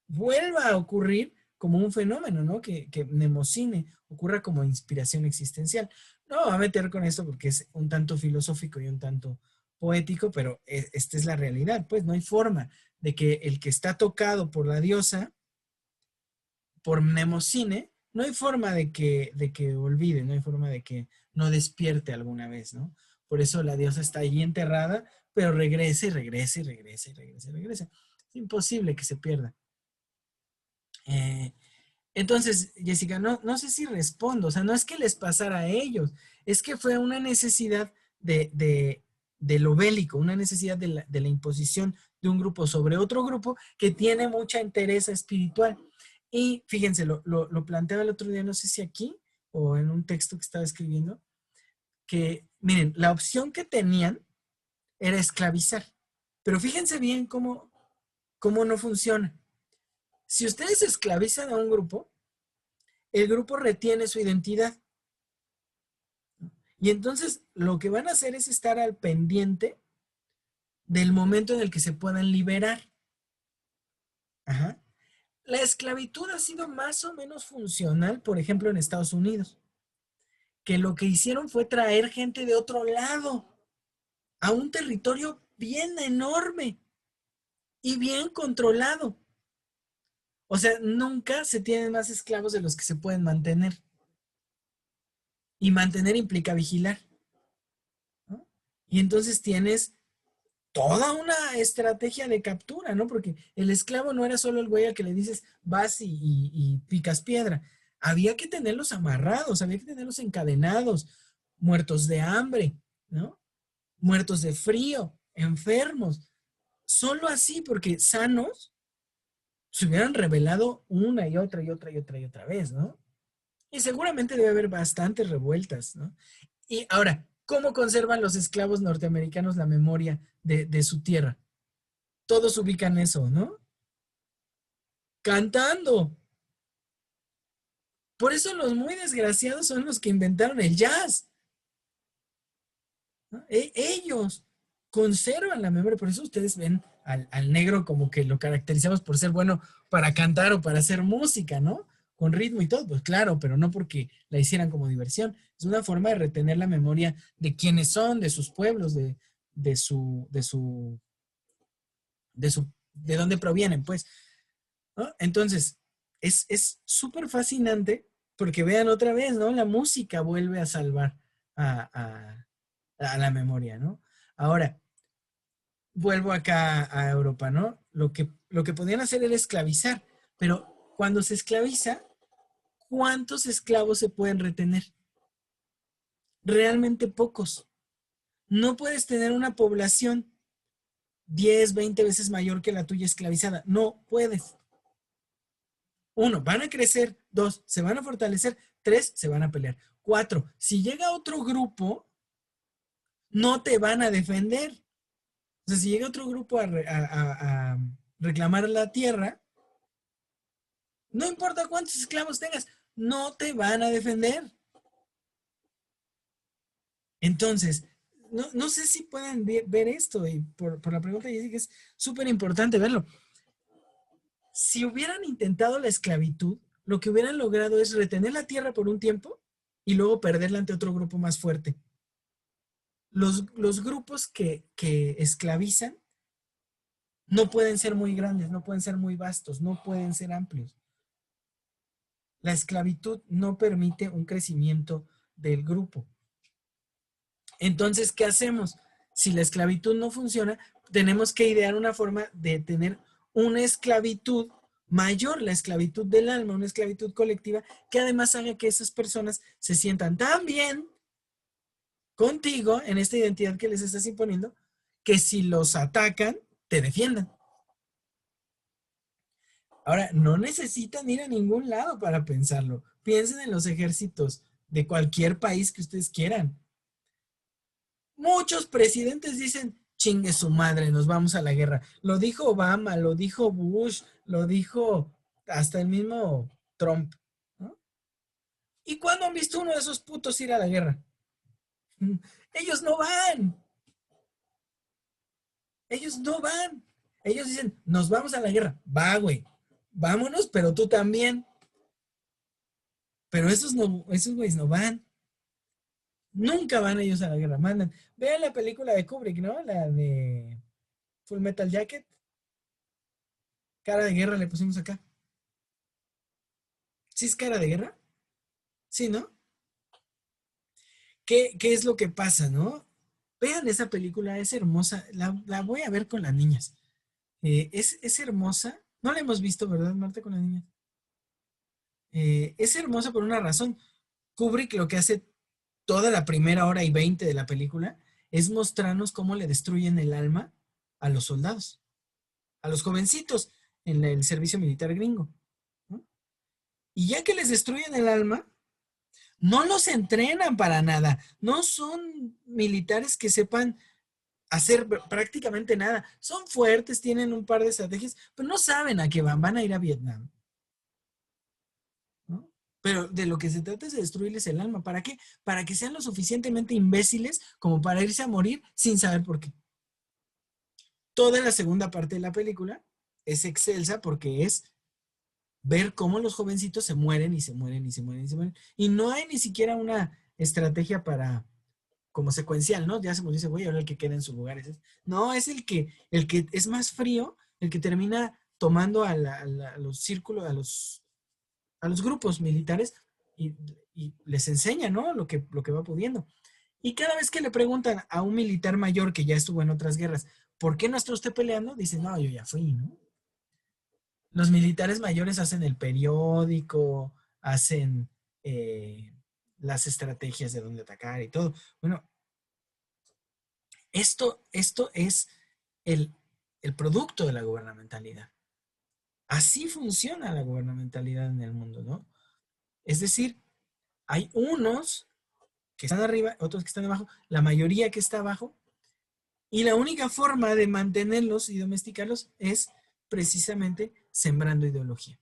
vuelva a ocurrir como un fenómeno, ¿no? Que mnemocine, ocurra como inspiración existencial. No me voy a meter con esto porque es un tanto filosófico y un tanto poético, pero esta es la realidad, pues no hay forma de que el que está tocado por la diosa, por mnemocine, no hay forma de que olvide, no hay forma de que no despierte alguna vez, ¿no? Por eso la diosa está allí enterrada, pero regresa y regresa y regresa y regresa y regresa. Es imposible que se pierda. Eh, entonces, Jessica, no sé si respondo, o sea, no es que les pasara a ellos, es que fue una necesidad de lo bélico, una necesidad de la imposición de un grupo sobre otro grupo que tiene mucha entereza espiritual. Y fíjense, lo planteaba el otro día, no sé si aquí o en un texto que estaba escribiendo, que miren, la opción que tenían era esclavizar. Pero fíjense bien cómo no funciona. Si ustedes esclavizan a un grupo, el grupo retiene su identidad. Y entonces lo que van a hacer es estar al pendiente del momento en el que se puedan liberar. Ajá. La esclavitud ha sido más o menos funcional, por ejemplo, en Estados Unidos, que lo que hicieron fue traer gente de otro lado a un territorio bien enorme y bien controlado. O sea, nunca se tienen más esclavos de los que se pueden mantener. Y mantener implica vigilar, ¿no? Y entonces tienes toda una estrategia de captura, ¿no? Porque el esclavo no era solo el güey al que le dices vas y picas piedra. Había que tenerlos amarrados, había que tenerlos encadenados, muertos de hambre, ¿no? Muertos de frío, enfermos. Solo así, porque sanos se hubieran rebelado una y otra y otra y otra y otra vez, ¿no? Y seguramente debe haber bastantes revueltas, ¿no? Y ahora, ¿cómo conservan los esclavos norteamericanos la memoria de su tierra? Todos ubican eso, ¿no? Cantando. Por eso los muy desgraciados son los que inventaron el jazz, ¿no? Ellos conservan la memoria. Por eso ustedes ven al negro como que lo caracterizamos por ser bueno para cantar o para hacer música, ¿no? Con ritmo y todo, pues claro, pero no porque la hicieran como diversión. Es una forma de retener la memoria de quiénes son, de sus pueblos, de dónde provienen, pues, ¿no? Entonces, es súper fascinante porque vean otra vez, ¿no? La música vuelve a salvar a la memoria, ¿no? Ahora, vuelvo acá a Europa, ¿no? Lo que podían hacer era esclavizar, pero cuando se esclaviza, ¿cuántos esclavos se pueden retener? Realmente pocos. No puedes tener una población 10, 20 veces mayor que la tuya esclavizada. No puedes. Uno, van a crecer. Dos, se van a fortalecer. Tres, se van a pelear. Cuatro, si llega otro grupo, no te van a defender. O sea, si llega otro grupo a reclamar la tierra, no importa cuántos esclavos tengas, no te van a defender. Entonces, no sé si puedan ver esto, y por la pregunta de Jessica es súper importante verlo. Si hubieran intentado la esclavitud, lo que hubieran logrado es retener la tierra por un tiempo y luego perderla ante otro grupo más fuerte. Los grupos que esclavizan no pueden ser muy grandes, no pueden ser muy vastos, no pueden ser amplios. La esclavitud no permite un crecimiento del grupo. Entonces, ¿qué hacemos? Si la esclavitud no funciona, tenemos que idear una forma de tener una esclavitud mayor, la esclavitud del alma, una esclavitud colectiva, que además haga que esas personas se sientan tan bien contigo en esta identidad que les estás imponiendo, que si los atacan, te defiendan. Ahora, no necesitan ir a ningún lado para pensarlo. Piensen en los ejércitos de cualquier país que ustedes quieran. Muchos presidentes dicen, chingue su madre, nos vamos a la guerra. Lo dijo Obama, lo dijo Bush, lo dijo hasta el mismo Trump, ¿no? ¿Y cuándo han visto uno de esos putos ir a la guerra? Ellos no van. Ellos no van. Ellos dicen, nos vamos a la guerra. Va, güey. Vámonos, pero tú también. Pero esos güeyes no van. Nunca van ellos a la guerra. Mandan. Vean la película de Kubrick, ¿no? La de Full Metal Jacket. Cara de guerra le pusimos acá. ¿Sí es cara de guerra? Sí, ¿no? ¿Qué es lo que pasa, no? Vean esa película, es hermosa. La voy a ver con las niñas. Es hermosa. No la hemos visto, ¿verdad, Marta, con las niñas? Es hermosa por una razón. Kubrick lo que hace toda la primera hora y 20 de la película es mostrarnos cómo le destruyen el alma a los soldados. a los jovencitos en el servicio militar gringo, ¿no? Y ya que les destruyen el alma, no los entrenan para nada. No son militares que sepan hacer prácticamente nada. Son fuertes, tienen un par de estrategias, pero no saben a qué van. Van a ir a Vietnam, ¿no? Pero de lo que se trata es de destruirles el alma. ¿Para qué? Para que sean lo suficientemente imbéciles como para irse a morir sin saber por qué. Toda la segunda parte de la película es excelsa porque es ver cómo los jovencitos se mueren y se mueren y se mueren y se mueren. Y no hay ni siquiera una estrategia para, como secuencial, ¿no? Ya se murió ese güey, ahora el que queda en su lugar es ese. No, es el que es más frío, el que termina tomando a los círculos, a los grupos militares y les enseña, ¿no? Lo que va pudiendo. Y cada vez que le preguntan a un militar mayor que ya estuvo en otras guerras, ¿por qué no está usted peleando? Dice, no, yo ya fui, ¿no? Los militares mayores hacen el periódico, hacen las estrategias de dónde atacar y todo. Bueno, esto es el producto de la gubernamentalidad. Así funciona la gubernamentalidad en el mundo, ¿no? Es decir, hay unos que están arriba, otros que están abajo, la mayoría que está abajo, y la única forma de mantenerlos y domesticarlos es precisamente sembrando ideología.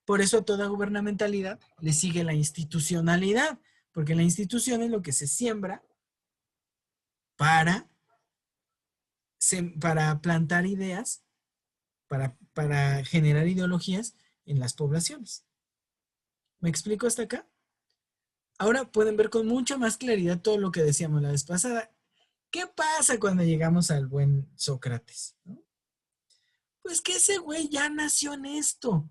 Por eso a toda gubernamentalidad le sigue la institucionalidad, porque la institución es lo que se siembra para, para plantar ideas, para generar ideologías en las poblaciones. ¿Me explico hasta acá? Ahora pueden ver con mucha más claridad todo lo que decíamos la vez pasada. ¿Qué pasa cuando llegamos al buen Sócrates? ¿No? Pues que ese güey ya nació en esto.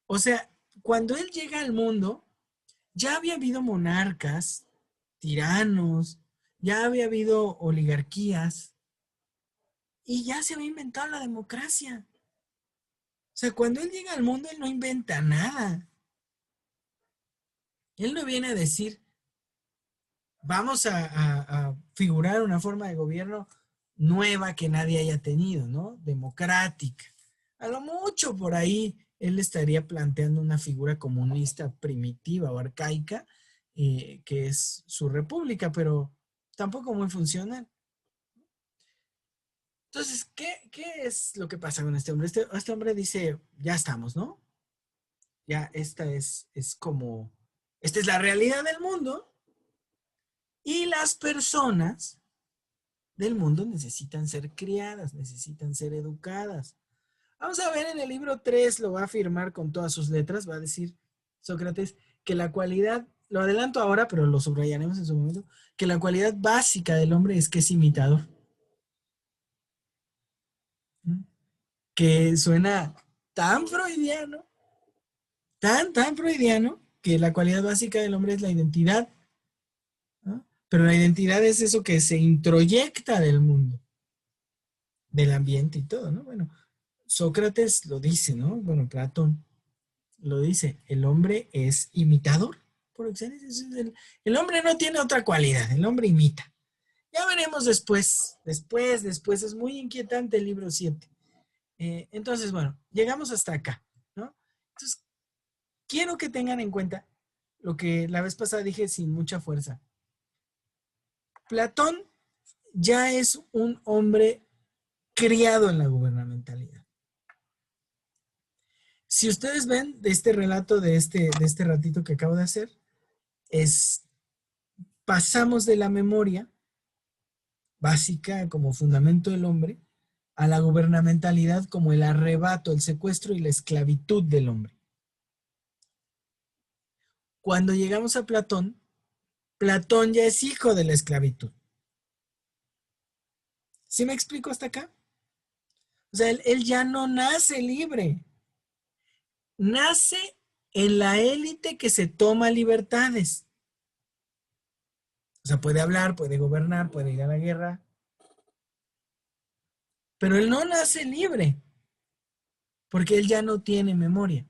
O sea, cuando él llega al mundo, ya había habido monarcas, tiranos, ya había habido oligarquías y ya se había inventado la democracia. O sea, cuando él llega al mundo, él no inventa nada. Él no viene a decir, vamos a figurar una forma de gobierno nueva que nadie haya tenido, ¿no? Democrática. A lo mucho por ahí él estaría planteando una figura comunista primitiva o arcaica, que es su república, pero tampoco muy funcional. Entonces, ¿qué es lo que pasa con este hombre? Este hombre dice, ya estamos, ¿no? Ya esta es la realidad del mundo y las personas del mundo necesitan ser criadas, necesitan ser educadas. Vamos a ver en el libro 3, lo va a afirmar con todas sus letras, va a decir Sócrates que la cualidad, lo adelanto ahora, pero lo subrayaremos en su momento, que la cualidad básica del hombre es que es imitador. ¿Mm? Que suena tan freudiano, tan freudiano, que la cualidad básica del hombre es la identidad, ¿no? Pero la identidad es eso que se introyecta del mundo, del ambiente y todo, ¿no? Bueno, Sócrates lo dice, ¿no? Bueno, Platón lo dice, el hombre es imitador. Por excelencia, el hombre no tiene otra cualidad, el hombre imita. Ya veremos después, es muy inquietante el libro 7. Entonces, bueno, llegamos hasta acá, ¿no? Entonces, quiero que tengan en cuenta lo que la vez pasada dije sin mucha fuerza. Platón ya es un hombre criado en la gubernamentalidad. Si ustedes ven de este relato, de este ratito que acabo de hacer, pasamos de la memoria básica como fundamento del hombre a la gubernamentalidad como el arrebato, el secuestro y la esclavitud del hombre. Cuando llegamos a Platón, Platón ya es hijo de la esclavitud. ¿Sí me explico hasta acá? O sea, él ya no nace libre. Nace en la élite que se toma libertades. O sea, puede hablar, puede gobernar, puede ir a la guerra. Pero él no nace libre, porque él ya no tiene memoria.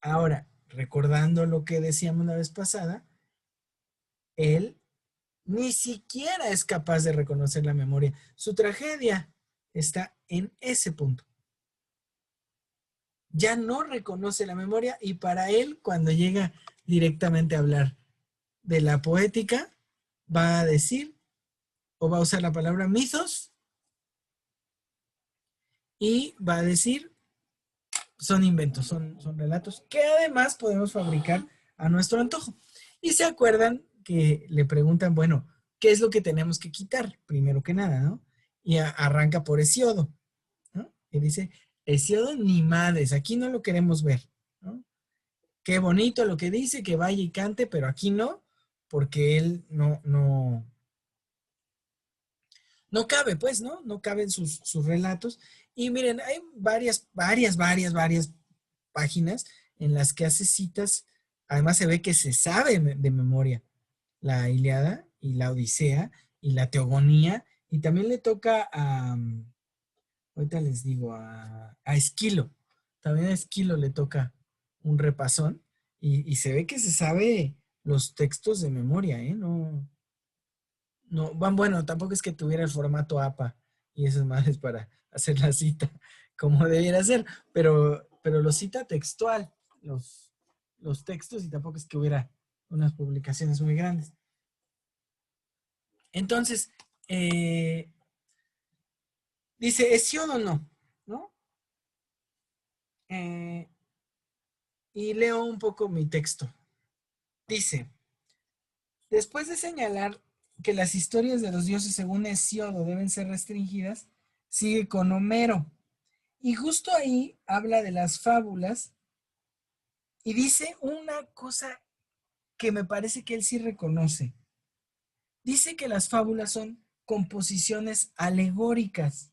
Ahora, recordando lo que decíamos la vez pasada, él Ni siquiera es capaz de reconocer la memoria. Su tragedia está en ese punto. Ya no reconoce la memoria y para él, cuando llega directamente a hablar de la poética, va a decir o va a usar la palabra mitos y va a decir son inventos, son relatos que además podemos fabricar a nuestro antojo. Y se acuerdan que le preguntan, bueno, ¿qué es lo que tenemos que quitar? Primero que nada, ¿no? Y arranca por Hesiodo, ¿no? Y dice, Hesiodo ni madres, aquí no lo queremos ver, ¿no? Qué bonito lo que dice, que vaya y cante, pero aquí no, porque él no cabe, pues, ¿no? No caben sus relatos. Y miren, hay varias páginas en las que hace citas. Además se ve que se sabe de memoria la Ilíada y la Odisea y la Teogonía. Y también le toca ahorita les digo, a Esquilo. También a Esquilo le toca un repasón. Y se ve que se sabe los textos de memoria, ¿eh? No, bueno, tampoco es que tuviera el formato APA y esas madres para hacer la cita como debiera ser, pero lo cita textual, los textos, y tampoco es que hubiera unas publicaciones muy grandes. Entonces, dice, ¿Hesiodo no? ¿No? Y leo un poco mi texto. Dice, después de señalar que las historias de los dioses según Hesiodo deben ser restringidas, sigue con Homero. Y justo ahí habla de las fábulas y dice una cosa que me parece que él sí reconoce. Dice que las fábulas son composiciones alegóricas.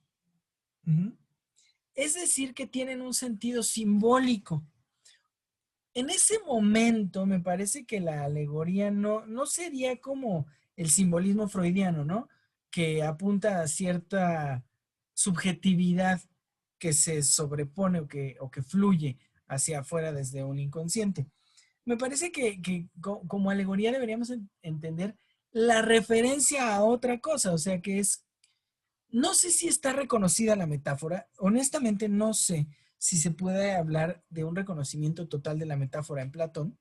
Es decir, que tienen un sentido simbólico. En ese momento me parece que la alegoría no sería como el simbolismo freudiano, ¿no? Que apunta a cierta subjetividad que se sobrepone o que fluye hacia afuera desde un inconsciente. Me parece que como alegoría deberíamos entender la referencia a otra cosa, o sea que es, no sé si está reconocida la metáfora, honestamente no sé si se puede hablar de un reconocimiento total de la metáfora en Platón,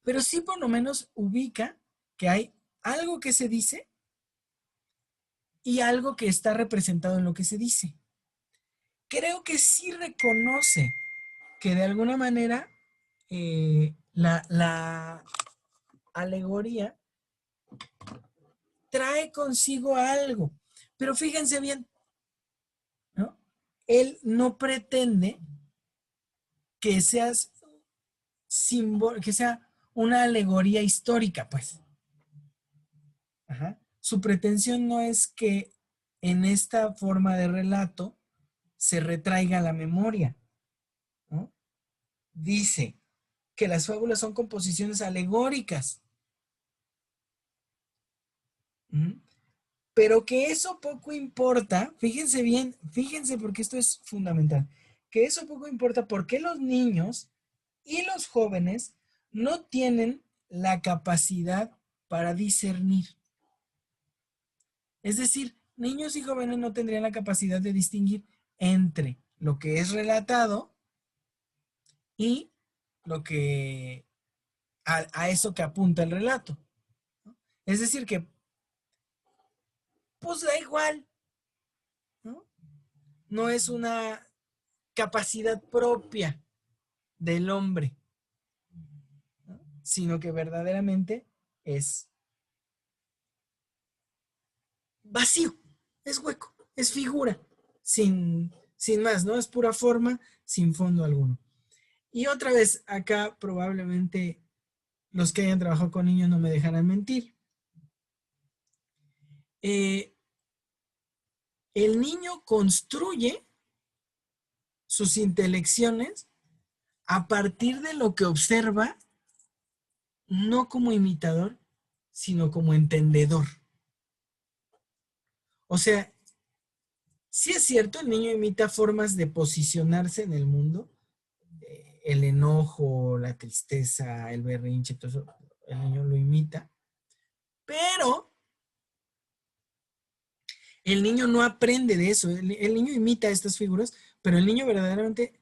pero sí por lo menos ubica que hay algo que se dice y algo que está representado en lo que se dice. Creo que sí reconoce que de alguna manera la alegoría trae consigo algo, pero fíjense bien, ¿no? Él no pretende que que sea una alegoría histórica, pues. Ajá. Su pretensión no es que en esta forma de relato se retraiga la memoria, ¿no? Dice que las fábulas son composiciones alegóricas, ¿m? Pero que eso poco importa, fíjense bien, fíjense porque esto es fundamental, que eso poco importa porque los niños y los jóvenes no tienen la capacidad para discernir. Es decir, niños y jóvenes no tendrían la capacidad de distinguir entre lo que es relatado y lo que a eso que apunta el relato. Es decir, que pues da igual, ¿no? No es una capacidad propia del hombre, ¿no? Sino que verdaderamente es vacío, es hueco, es figura, sin más, ¿no? Es pura forma, sin fondo alguno. Y otra vez, acá probablemente los que hayan trabajado con niños no me dejarán mentir. El niño construye sus intelecciones a partir de lo que observa, no como imitador, sino como entendedor. O sea, sí es cierto, el niño imita formas de posicionarse en el mundo, el enojo, la tristeza, el berrinche, todo eso, el niño lo imita, Pero el niño no aprende de eso. El niño imita estas figuras, pero el niño verdaderamente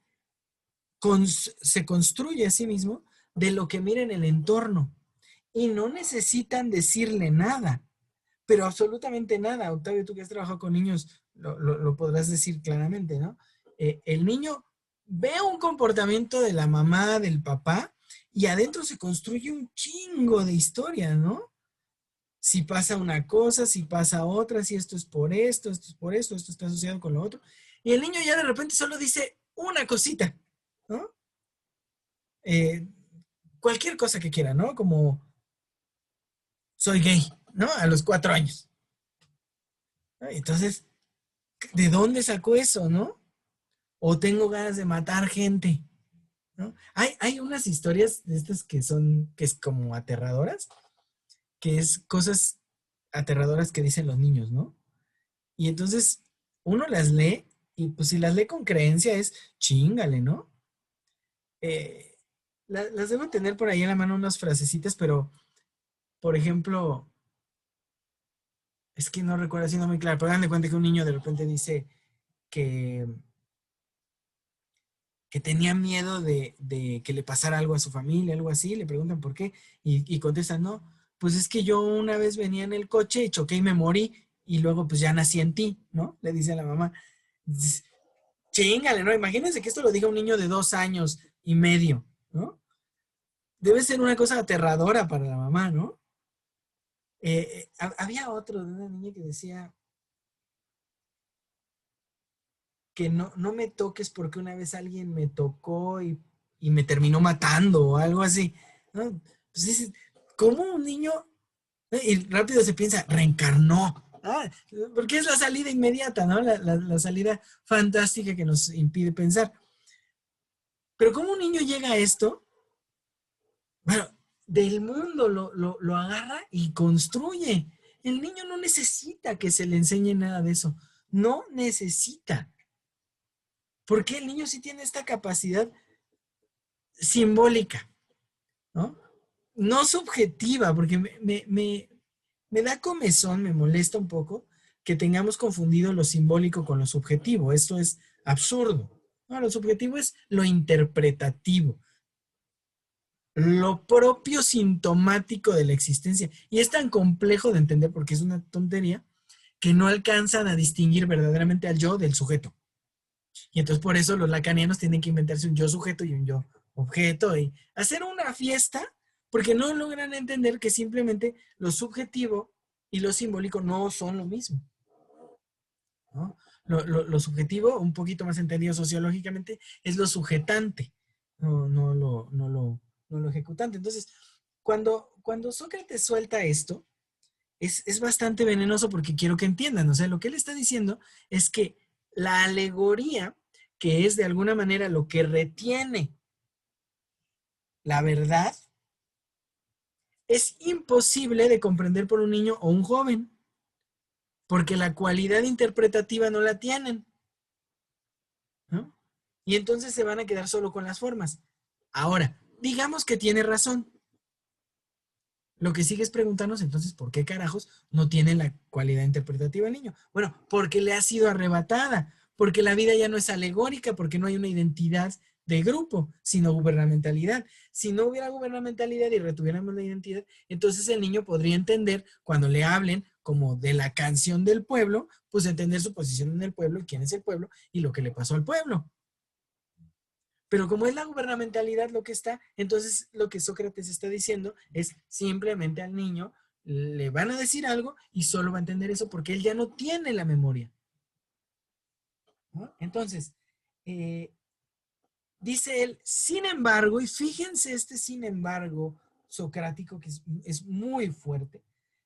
se construye a sí mismo de lo que mira en el entorno. Y no necesitan decirle nada, pero absolutamente nada. Octavio, tú que has trabajado con niños, lo podrás decir claramente, ¿no? El niño ve un comportamiento de la mamá, del papá, y adentro se construye un chingo de historias, ¿no? Si pasa una cosa, si pasa otra, si esto es por esto es por esto está asociado con lo otro. Y el niño ya de repente solo dice una cosita, ¿no? Eh, cualquier cosa que quiera, ¿no? Como soy gay, ¿no? A los 4 años. ¿No? Entonces, ¿de dónde sacó eso, no? O tengo ganas de matar gente, ¿no? Hay unas historias de estas que es como aterradoras, que es cosas aterradoras que dicen los niños, ¿no? Y entonces uno las lee y pues si las lee con creencia es chingale, ¿no? Eh, las debo tener por ahí en la mano unas frasecitas, pero por ejemplo, es que no recuerdo siendo muy claro, pero dan de cuenta que un niño de repente dice que, que tenía miedo de que le pasara algo a su familia, algo así, le preguntan por qué, y contestan, no, pues es que yo una vez venía en el coche y choqué y me morí, y luego pues ya nací en ti, ¿no? Le dice a la mamá. Dices, chíngale, ¿no? Imagínense que esto lo diga un niño de 2 años y medio, ¿no? Debe ser una cosa aterradora para la mamá, ¿no? Había otro de una niña que decía que no me toques porque una vez alguien me tocó y me terminó matando o algo así, ¿no? Pues dices, ¿cómo un niño? Y rápido se piensa, reencarnó. Ah, porque es la salida inmediata, ¿no? La salida fantástica que nos impide pensar. Pero ¿cómo un niño llega a esto? Bueno, del mundo lo agarra y construye. El niño no necesita que se le enseñe nada de eso. No necesita. Porque el niño sí tiene esta capacidad simbólica, ¿no? No subjetiva, porque me da comezón, me molesta un poco que tengamos confundido lo simbólico con lo subjetivo. Esto es absurdo. No, lo subjetivo es lo interpretativo, lo propio sintomático de la existencia. Y es tan complejo de entender porque es una tontería que no alcanzan a distinguir verdaderamente al yo del sujeto. Y entonces por eso los lacanianos tienen que inventarse un yo sujeto y un yo objeto y hacer una fiesta porque no logran entender que simplemente lo subjetivo y lo simbólico no son lo mismo, ¿no? Lo subjetivo, un poquito más entendido sociológicamente, es lo sujetante, no lo ejecutante. Entonces, cuando Sócrates suelta esto, es bastante venenoso porque quiero que entiendan. O sea, lo que él está diciendo es que la alegoría, que es de alguna manera lo que retiene la verdad, es imposible de comprender por un niño o un joven, porque la cualidad interpretativa no la tienen, ¿no? Y entonces se van a quedar solo con las formas. Ahora, digamos que tiene razón. Lo que sigue es preguntarnos entonces por qué carajos no tiene la cualidad interpretativa el niño. Bueno, porque le ha sido arrebatada, porque la vida ya no es alegórica, porque no hay una identidad de grupo, sino gubernamentalidad. Si no hubiera gubernamentalidad y retuviéramos la identidad, entonces el niño podría entender cuando le hablen como de la canción del pueblo, pues entender su posición en el pueblo y quién es el pueblo y lo que le pasó al pueblo. Pero como es la gubernamentalidad lo que está, entonces lo que Sócrates está diciendo es simplemente al niño le van a decir algo y solo va a entender eso porque él ya no tiene la memoria, ¿no? Entonces, dice él, sin embargo, y fíjense este sin embargo socrático que es muy fuerte,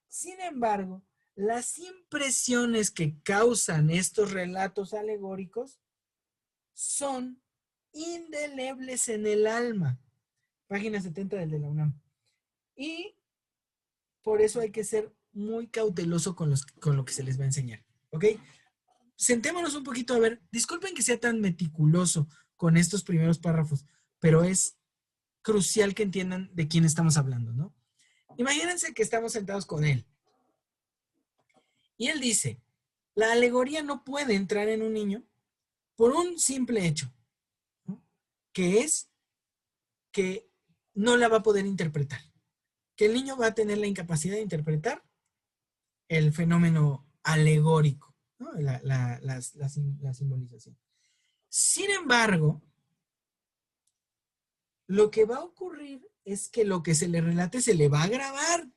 sin embargo, las impresiones que causan estos relatos alegóricos son indelebles en el alma. Página 70 del de la UNAM. Y por eso hay que ser muy cauteloso con lo que se les va a enseñar. ¿Ok? Sentémonos un poquito a ver. Disculpen que sea tan meticuloso con estos primeros párrafos, pero es crucial que entiendan de quién estamos hablando, ¿no? Imagínense que estamos sentados con él. Y él dice, la alegoría no puede entrar en un niño por un simple hecho, ¿no? Que es que no la va a poder interpretar. Que el niño va a tener la incapacidad de interpretar el fenómeno alegórico, ¿no? La simbolización. Sin embargo, lo que va a ocurrir es que lo que se le relate se le va a grabar.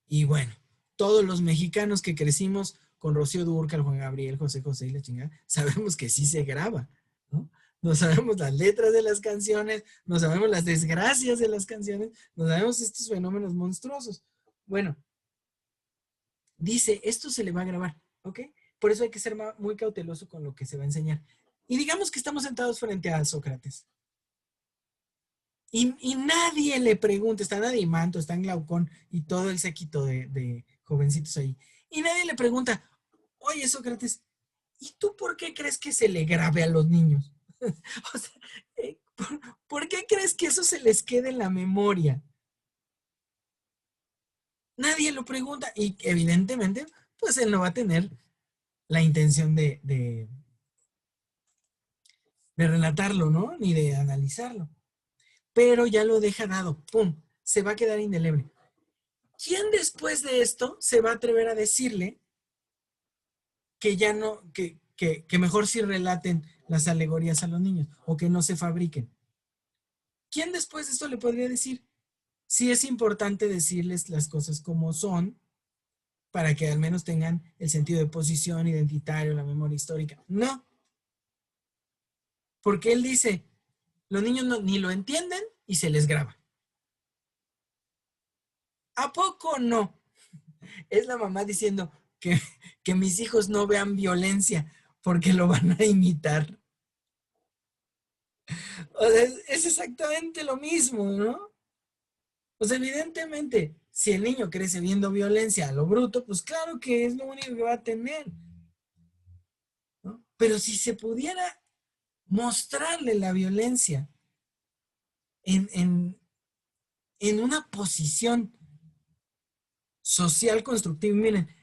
Y bueno, todos los mexicanos que crecimos con Rocío Dúrcal, Juan Gabriel, José José y la chingada, sabemos que sí se graba, ¿no? No sabemos las letras de las canciones, no sabemos las desgracias de las canciones, no sabemos estos fenómenos monstruosos. Bueno, dice, esto se le va a grabar, ¿ok? Por eso hay que ser muy cauteloso con lo que se va a enseñar. Y digamos que estamos sentados frente a Sócrates. Y nadie le pregunta, está Nadimanto, está en Glaucón y todo el séquito de jovencitos ahí. Y nadie le pregunta, oye Sócrates, ¿y tú por qué crees que se le grabe a los niños? O sea, ¿por qué crees que eso se les quede en la memoria? Nadie lo pregunta y evidentemente, pues él no va a tener la intención de relatarlo, ¿no? Ni de analizarlo. Pero ya lo deja dado, ¡pum! Se va a quedar indeleble. ¿Quién después de esto se va a atrever a decirle que ya no, que mejor sí relaten las alegorías a los niños o que no se fabriquen? ¿Quién después de esto le podría decir? Sí es importante decirles las cosas como son para que al menos tengan el sentido de posición identitario, la memoria histórica. No, porque él dice, los niños ni lo entienden y se les graba. ¿A poco no? Es la mamá diciendo que mis hijos no vean violencia porque lo van a imitar. O sea, es exactamente lo mismo, ¿no? Pues evidentemente, si el niño crece viendo violencia a lo bruto, pues claro que es lo único que va a tener, ¿no? Pero si se pudiera mostrarle la violencia en, en, en una posición social constructiva, miren,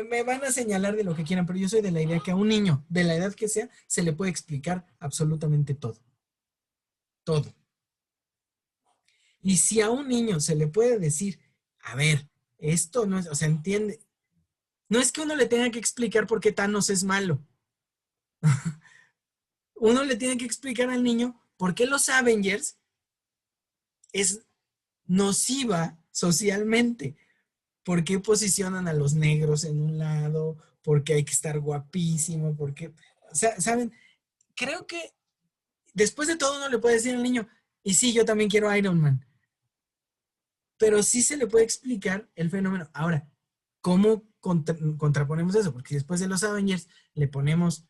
me van a señalar de lo que quieran, pero yo soy de la idea que a un niño, de la edad que sea, se le puede explicar absolutamente todo. Todo. Y si a un niño se le puede decir, a ver, esto no es, o sea, entiende, no es que uno le tenga que explicar por qué Thanos es malo. Uno le tiene que explicar al niño por qué los Avengers es nociva socialmente. ¿Por qué posicionan a los negros en un lado? ¿Por qué hay que estar guapísimo? ¿Por qué? O sea, ¿saben? Creo que después de todo uno le puede decir al niño, y sí, yo también quiero Iron Man. Pero sí se le puede explicar el fenómeno. Ahora, ¿cómo contraponemos eso? Porque después de los Avengers le ponemos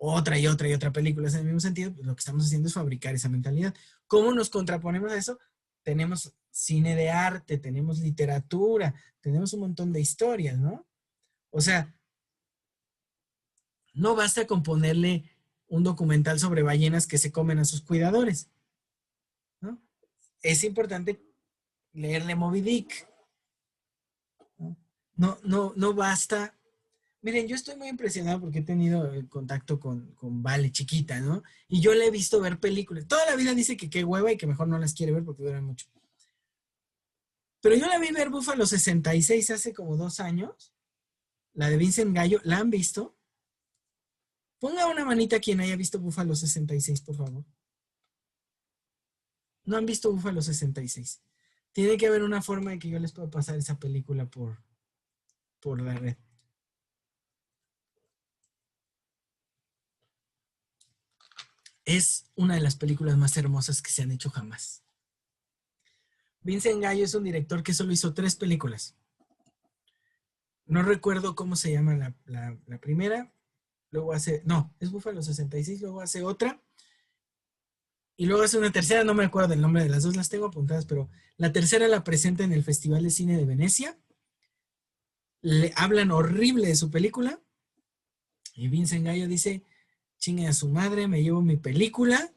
otra y otra y otra película en el mismo sentido, pues lo que estamos haciendo es fabricar esa mentalidad. ¿Cómo nos contraponemos a eso? Tenemos cine de arte, tenemos literatura, tenemos un montón de historias, ¿no? O sea, no basta con ponerle un documental sobre ballenas que se comen a sus cuidadores, ¿no? Es importante leerle Moby Dick, ¿no? No basta. Miren, yo estoy muy impresionado porque he tenido contacto con Vale, chiquita, ¿no? Y yo le he visto ver películas. Toda la vida dice que qué hueva y que mejor no las quiere ver porque duran mucho. Pero yo la vi ver Búfalo 66 hace como 2 años. La de Vincent Gallo. ¿La han visto? Ponga una manita quien haya visto Búfalo 66, por favor. No han visto Búfalo 66. Tiene que haber una forma de que yo les pueda pasar esa película por la red. Es una de las películas más hermosas que se han hecho jamás. Vincent Gallo es un director que solo hizo 3 películas. No recuerdo cómo se llama la primera. Luego hace, no, es Búfalo 66, luego hace otra. Y luego hace una tercera, no me acuerdo del nombre de las dos, las tengo apuntadas, pero la tercera la presenta en el Festival de Cine de Venecia. Le hablan horrible de su película. Y Vincent Gallo dice, chingue a su madre, me llevo mi película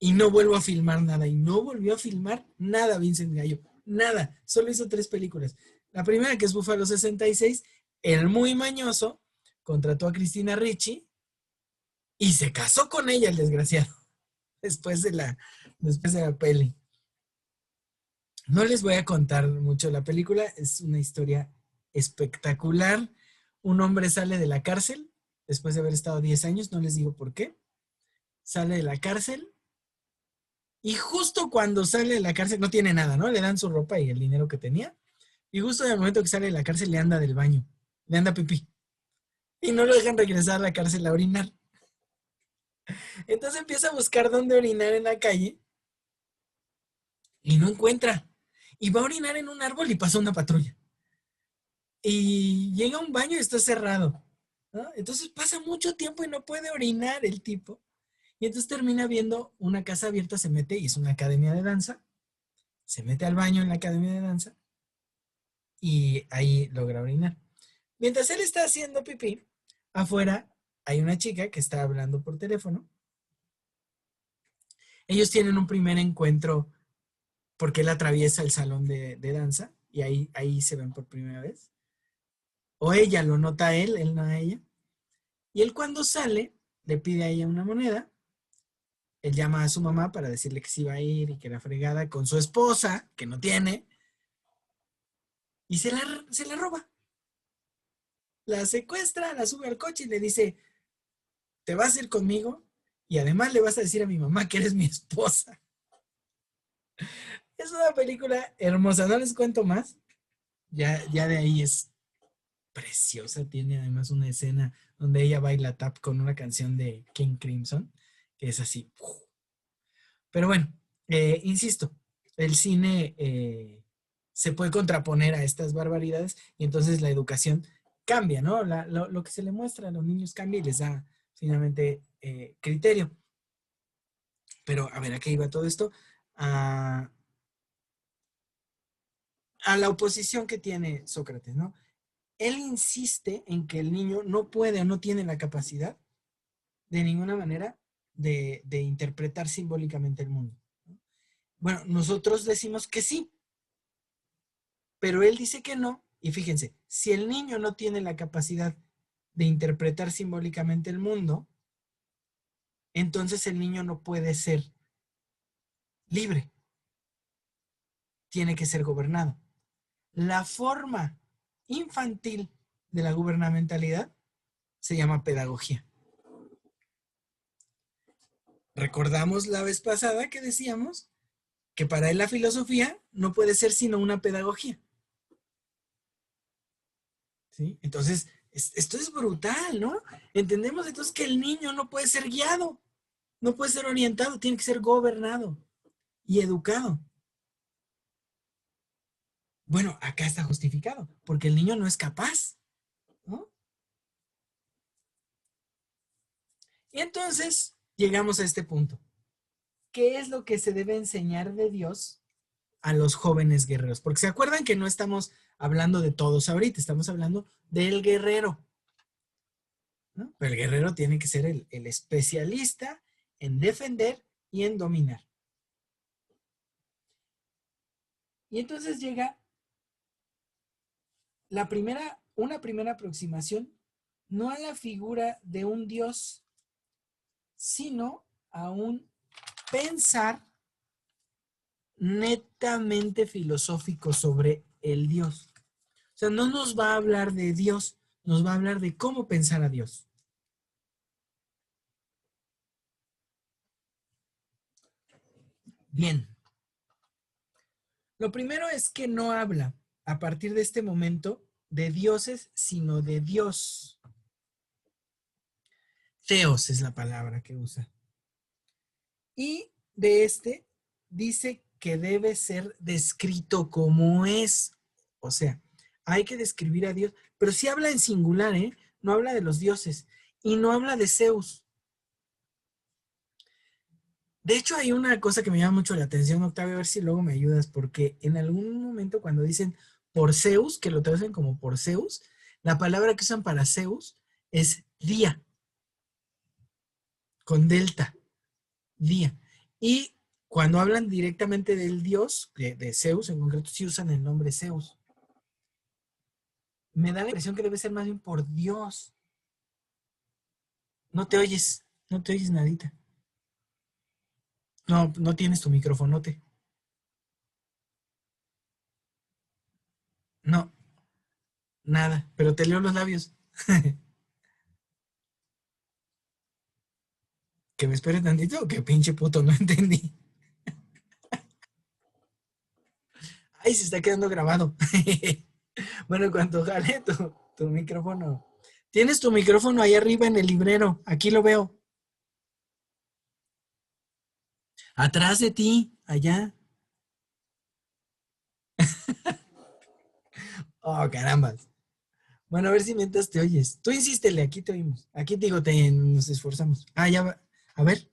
y no vuelvo a filmar nada. Y no volvió a filmar nada Vincent Gallo. Nada. Solo hizo 3 películas. La primera, que es Búfalo 66, el muy mañoso contrató a Cristina Ricci y se casó con ella, el desgraciado, después de la peli. No les voy a contar mucho la película, es una historia espectacular. Un hombre sale de la cárcel después de haber estado 10 años, no les digo por qué. Sale de la cárcel y justo cuando sale de la cárcel no tiene nada, ¿no? Le dan su ropa y el dinero que tenía. Y justo en el momento que sale de la cárcel le anda del baño, le anda pipí. Y no lo dejan regresar a la cárcel a orinar. Entonces empieza a buscar dónde orinar en la calle y no encuentra. Y va a orinar en un árbol y pasa una patrulla. Y llega a un baño y está cerrado, ¿no? Entonces pasa mucho tiempo y no puede orinar el tipo. Y entonces termina viendo una casa abierta, se mete, y es una academia de danza. Se mete al baño en la academia de danza y ahí logra orinar. Mientras él está haciendo pipí, afuera hay una chica que está hablando por teléfono. Ellos tienen un primer encuentro porque él atraviesa el salón de danza y ahí se ven por primera vez. O ella lo nota a él no a ella. Y él cuando sale, le pide a ella una moneda. Él llama a su mamá para decirle que sí va a ir y que la fregada con su esposa, que no tiene, y se la roba. La secuestra, la sube al coche y le dice, te vas a ir conmigo y además le vas a decir a mi mamá que eres mi esposa. Es una película hermosa, no les cuento más. Ya de ahí es preciosa, tiene además una escena donde ella baila tap con una canción de King Crimson, que es así. Pero bueno, insisto, el cine se puede contraponer a estas barbaridades y entonces la educación cambia, ¿no? Lo que se le muestra a los niños cambia y les da finalmente criterio. Pero a ver, ¿a qué iba todo esto? A la oposición que tiene Sócrates, ¿no? Él insiste en que el niño no puede o no tiene la capacidad de ninguna manera de interpretar simbólicamente el mundo. Bueno, nosotros decimos que sí, pero él dice que no. Y fíjense, si el niño no tiene la capacidad de interpretar simbólicamente el mundo, entonces el niño no puede ser libre. Tiene que ser gobernado. La forma infantil de la gubernamentalidad se llama pedagogía. Recordamos la vez pasada que decíamos que para él la filosofía no puede ser sino una pedagogía. ¿Sí? Entonces, esto es brutal, ¿no? Entendemos entonces que el niño no puede ser guiado, no puede ser orientado, tiene que ser gobernado y educado. Bueno, acá está justificado, porque el niño no es capaz, ¿no? Y entonces llegamos a este punto. ¿Qué es lo que se debe enseñar de Dios a los jóvenes guerreros? Porque se acuerdan que no estamos hablando de todos ahorita, estamos hablando del guerrero, ¿no? Pero el guerrero tiene que ser el especialista en defender y en dominar. Y entonces llega una primera aproximación, no a la figura de un Dios, sino a un pensar netamente filosófico sobre el Dios. O sea, no nos va a hablar de Dios, nos va a hablar de cómo pensar a Dios. Bien. Lo primero es que no habla a partir de este momento de dioses, sino de Dios. Theos es la palabra que usa. Y de este dice que debe ser descrito como es. O sea, hay que describir a Dios, pero sí habla en singular, ¿eh? No habla de los dioses y no habla de Zeus. De hecho, hay una cosa que me llama mucho la atención, Octavio, a ver si luego me ayudas, porque en algún momento cuando dicen por Zeus, que lo traducen como por Zeus, la palabra que usan para Zeus es día, con delta, día. Y cuando hablan directamente del dios, de Zeus en concreto, sí usan el nombre Zeus. Me da la impresión que debe ser más bien por Dios. No te oyes nadita. No, no tienes tu microfonote. No, nada, pero te leo los labios. Que me espere tantito, o que pinche puto, no entendí. Ay, se está quedando grabado. Bueno, en cuanto jale tu micrófono. Tienes tu micrófono ahí arriba en el librero. Aquí lo veo. Atrás de ti, allá. Oh, caramba. Bueno, a ver si mientras te oyes. Tú insístele, aquí te oímos. Aquí te digo, nos esforzamos. Ah, ya va. A ver.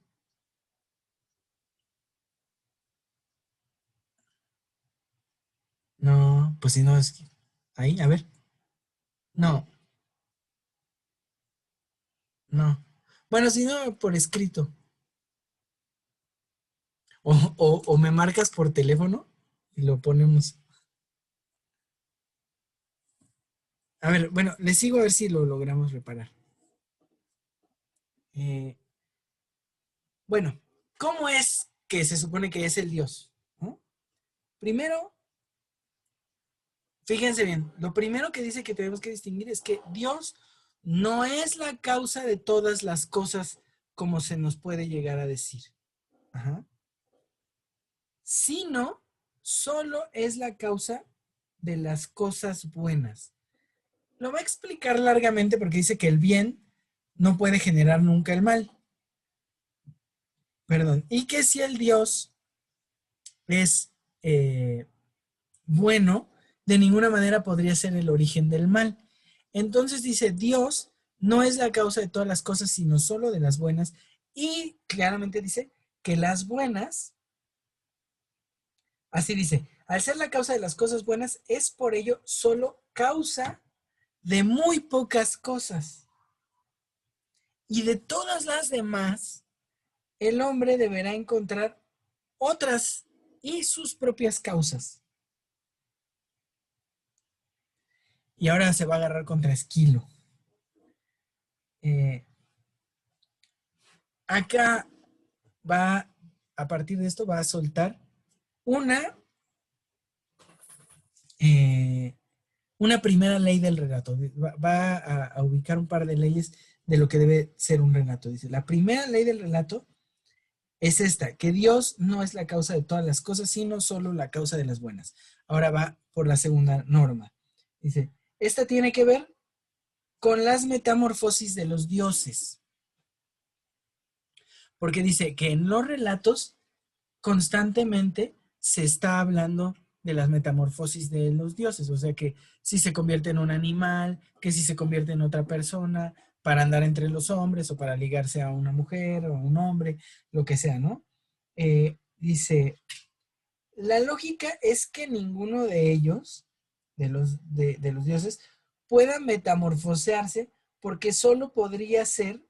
No, pues si no es que... Ahí, a ver. No, no. Bueno, si no, por escrito. O me marcas por teléfono y lo ponemos. A ver, bueno, les sigo a ver si lo logramos reparar. Eh, bueno, ¿cómo es que se supone que es el Dios? ¿No? Primero, fíjense bien, lo primero que dice que tenemos que distinguir es que Dios no es la causa de todas las cosas como se nos puede llegar a decir. Ajá. Sino solo es la causa de las cosas buenas. Lo va a explicar largamente porque dice que el bien no puede generar nunca el mal. Perdón. Y que si el Dios es bueno, de ninguna manera podría ser el origen del mal. Entonces dice, Dios no es la causa de todas las cosas, sino solo de las buenas. Y claramente dice que las buenas, así dice, al ser la causa de las cosas buenas, es por ello solo causa de muy pocas cosas. Y de todas las demás, el hombre deberá encontrar otras y sus propias causas. Y ahora se va a agarrar contra Esquilo. Acá va, a partir de esto, va a soltar una, eh, una primera ley del relato. Va a ubicar un par de leyes de lo que debe ser un relato. Dice, la primera ley del relato es esta, que Dios no es la causa de todas las cosas, sino solo la causa de las buenas. Ahora va por la segunda norma. Dice, esta tiene que ver con las metamorfosis de los dioses. Porque dice que en los relatos constantemente se está hablando de las metamorfosis de los dioses, o sea que si se convierte en un animal, que si se convierte en otra persona para andar entre los hombres o para ligarse a una mujer o a un hombre, lo que sea, ¿no? Dice, la lógica es que ninguno de ellos, de los dioses, pueda metamorfosearse porque solo podría ser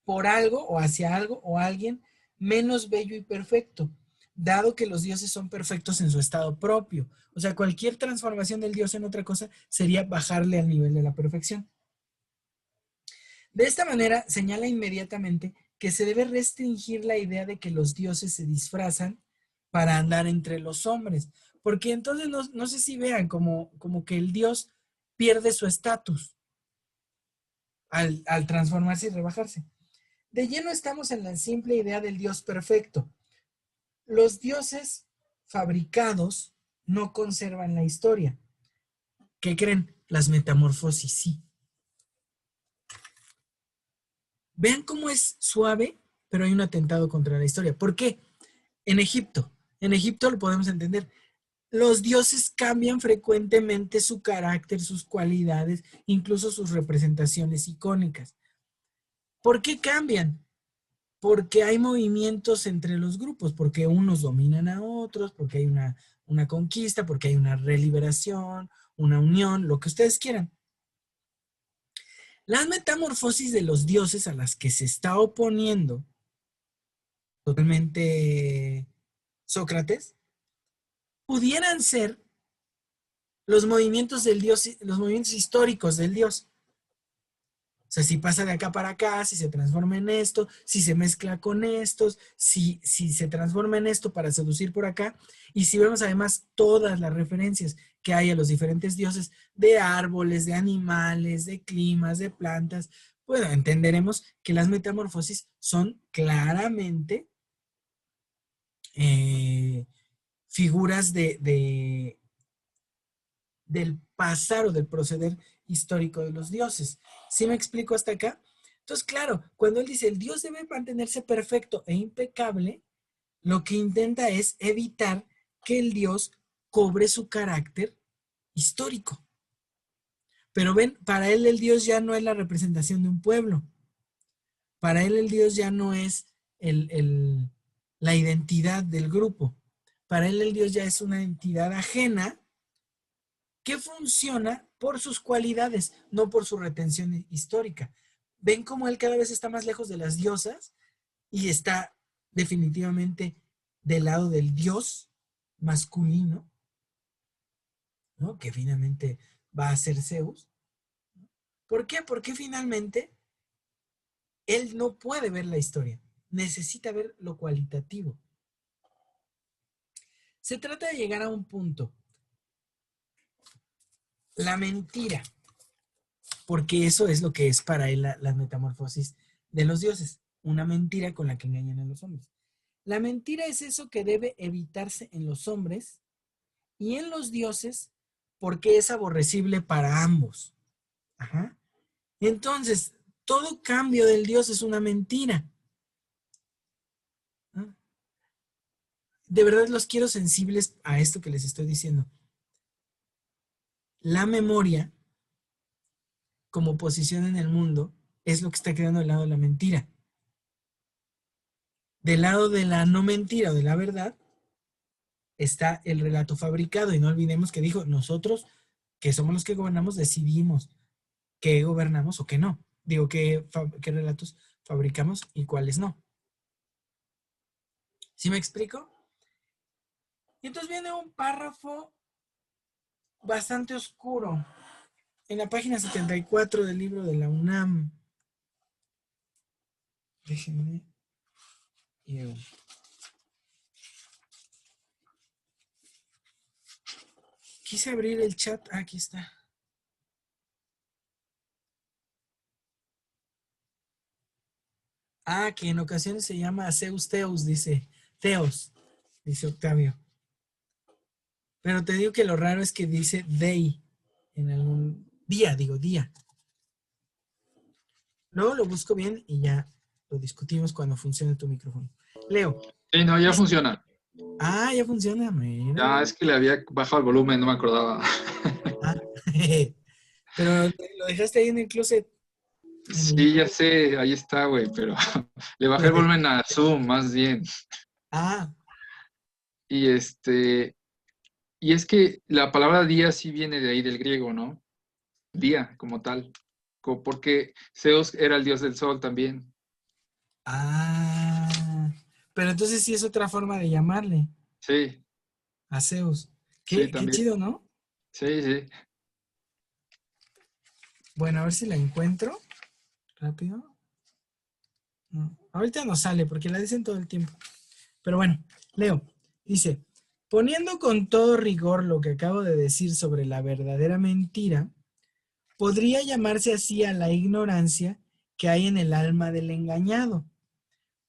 por algo o hacia algo o alguien menos bello y perfecto, dado que los dioses son perfectos en su estado propio. O sea, cualquier transformación del dios en otra cosa sería bajarle al nivel de la perfección. De esta manera, señala inmediatamente que se debe restringir la idea de que los dioses se disfrazan para andar entre los hombres, porque entonces no sé si vean como que el dios pierde su estatus al transformarse y rebajarse. De lleno estamos en la simple idea del Dios perfecto. Los dioses fabricados no conservan la historia. ¿Qué creen? Las metamorfosis, sí. Vean cómo es suave, pero hay un atentado contra la historia. ¿Por qué? En Egipto lo podemos entender. Los dioses cambian frecuentemente su carácter, sus cualidades, incluso sus representaciones icónicas. ¿Por qué cambian? Porque hay movimientos entre los grupos, porque unos dominan a otros, porque hay una conquista, porque hay una reliberación, una unión, lo que ustedes quieran. Las metamorfosis de los dioses a las que se está oponiendo totalmente Sócrates, pudieran ser los movimientos del Dios, los movimientos históricos del Dios. O sea, si pasa de acá para acá, si se transforma en esto, si se mezcla con estos, si se transforma en esto para seducir por acá. Y si vemos además todas las referencias que hay a los diferentes dioses de árboles, de animales, de climas, de plantas, bueno, entenderemos que las metamorfosis son claramente figuras del pasar o del proceder histórico de los dioses. ¿Sí me explico hasta acá? Entonces, claro, cuando él dice el Dios debe mantenerse perfecto e impecable, lo que intenta es evitar que el Dios cobre su carácter histórico. Pero ven, para él el Dios ya no es la representación de un pueblo. Para él el Dios ya no es la identidad del grupo. Para él el Dios ya es una entidad ajena que funciona por sus cualidades, no por su retención histórica. ¿Ven cómo él cada vez está más lejos de las diosas y está definitivamente del lado del dios masculino, ¿no? Que finalmente va a ser Zeus? ¿Por qué? Porque finalmente él no puede ver la historia, necesita ver lo cualitativo. Se trata de llegar a un punto. La mentira, porque eso es lo que es para él la metamorfosis de los dioses, una mentira con la que engañan a los hombres. La mentira es eso que debe evitarse en los hombres y en los dioses porque es aborrecible para ambos. Ajá. Entonces, todo cambio del dios es una mentira. ¿No? De verdad los quiero sensibles a esto que les estoy diciendo. La memoria, como posición en el mundo, es lo que está creando el lado de la mentira. Del lado de la no mentira o de la verdad está el relato fabricado. Y no olvidemos que dijo, nosotros, que somos los que gobernamos, decidimos qué gobernamos o qué no. Digo, qué relatos fabricamos y cuáles no. ¿Sí me explico? Y entonces viene un párrafo bastante oscuro en la página 74 del libro de la UNAM. Déjenme. Quise abrir el chat. Ah, aquí está. Ah, que en ocasiones se llama Zeus Teos, dice Octavio. Pero te digo que lo raro es que dice Dei en algún día, día. Luego lo busco bien y ya lo discutimos cuando funcione tu micrófono. Leo. Sí, no, ya funciona. Ah, ya funciona. Mira. Ya, es que le había bajado el volumen, no me acordaba. Ah, pero lo dejaste ahí en el closet. Sí, ya sé, ahí está, güey, pero le bajé el volumen a Zoom, más bien. Ah, Y y es que la palabra día sí viene de ahí del griego, ¿no? Día, como tal. Porque Zeus era el dios del sol también. pero entonces sí es otra forma de llamarle Sí, a Zeus. sí, Qué también. chido, ¿no? Sí, sí. Bueno, a ver si la encuentro. Rápido. No, ahorita no sale porque la dicen todo el tiempo. Pero bueno, leo. Dice, poniendo con todo rigor lo que acabo de decir sobre la verdadera mentira, podría llamarse así a la ignorancia que hay en el alma del engañado,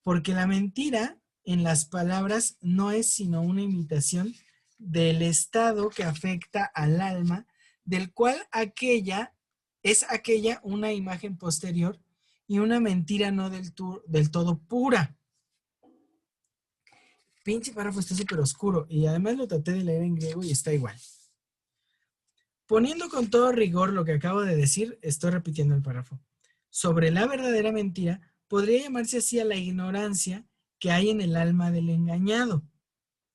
porque la mentira en las palabras no es sino una imitación del estado que afecta al alma, del cual aquella una imagen posterior y una mentira no del todo pura. Pinche párrafo está súper oscuro y además lo traté de leer en griego y está igual. Poniendo con todo rigor lo que acabo de decir, estoy repitiendo el párrafo. Sobre la verdadera mentira, podría llamarse así a la ignorancia que hay en el alma del engañado.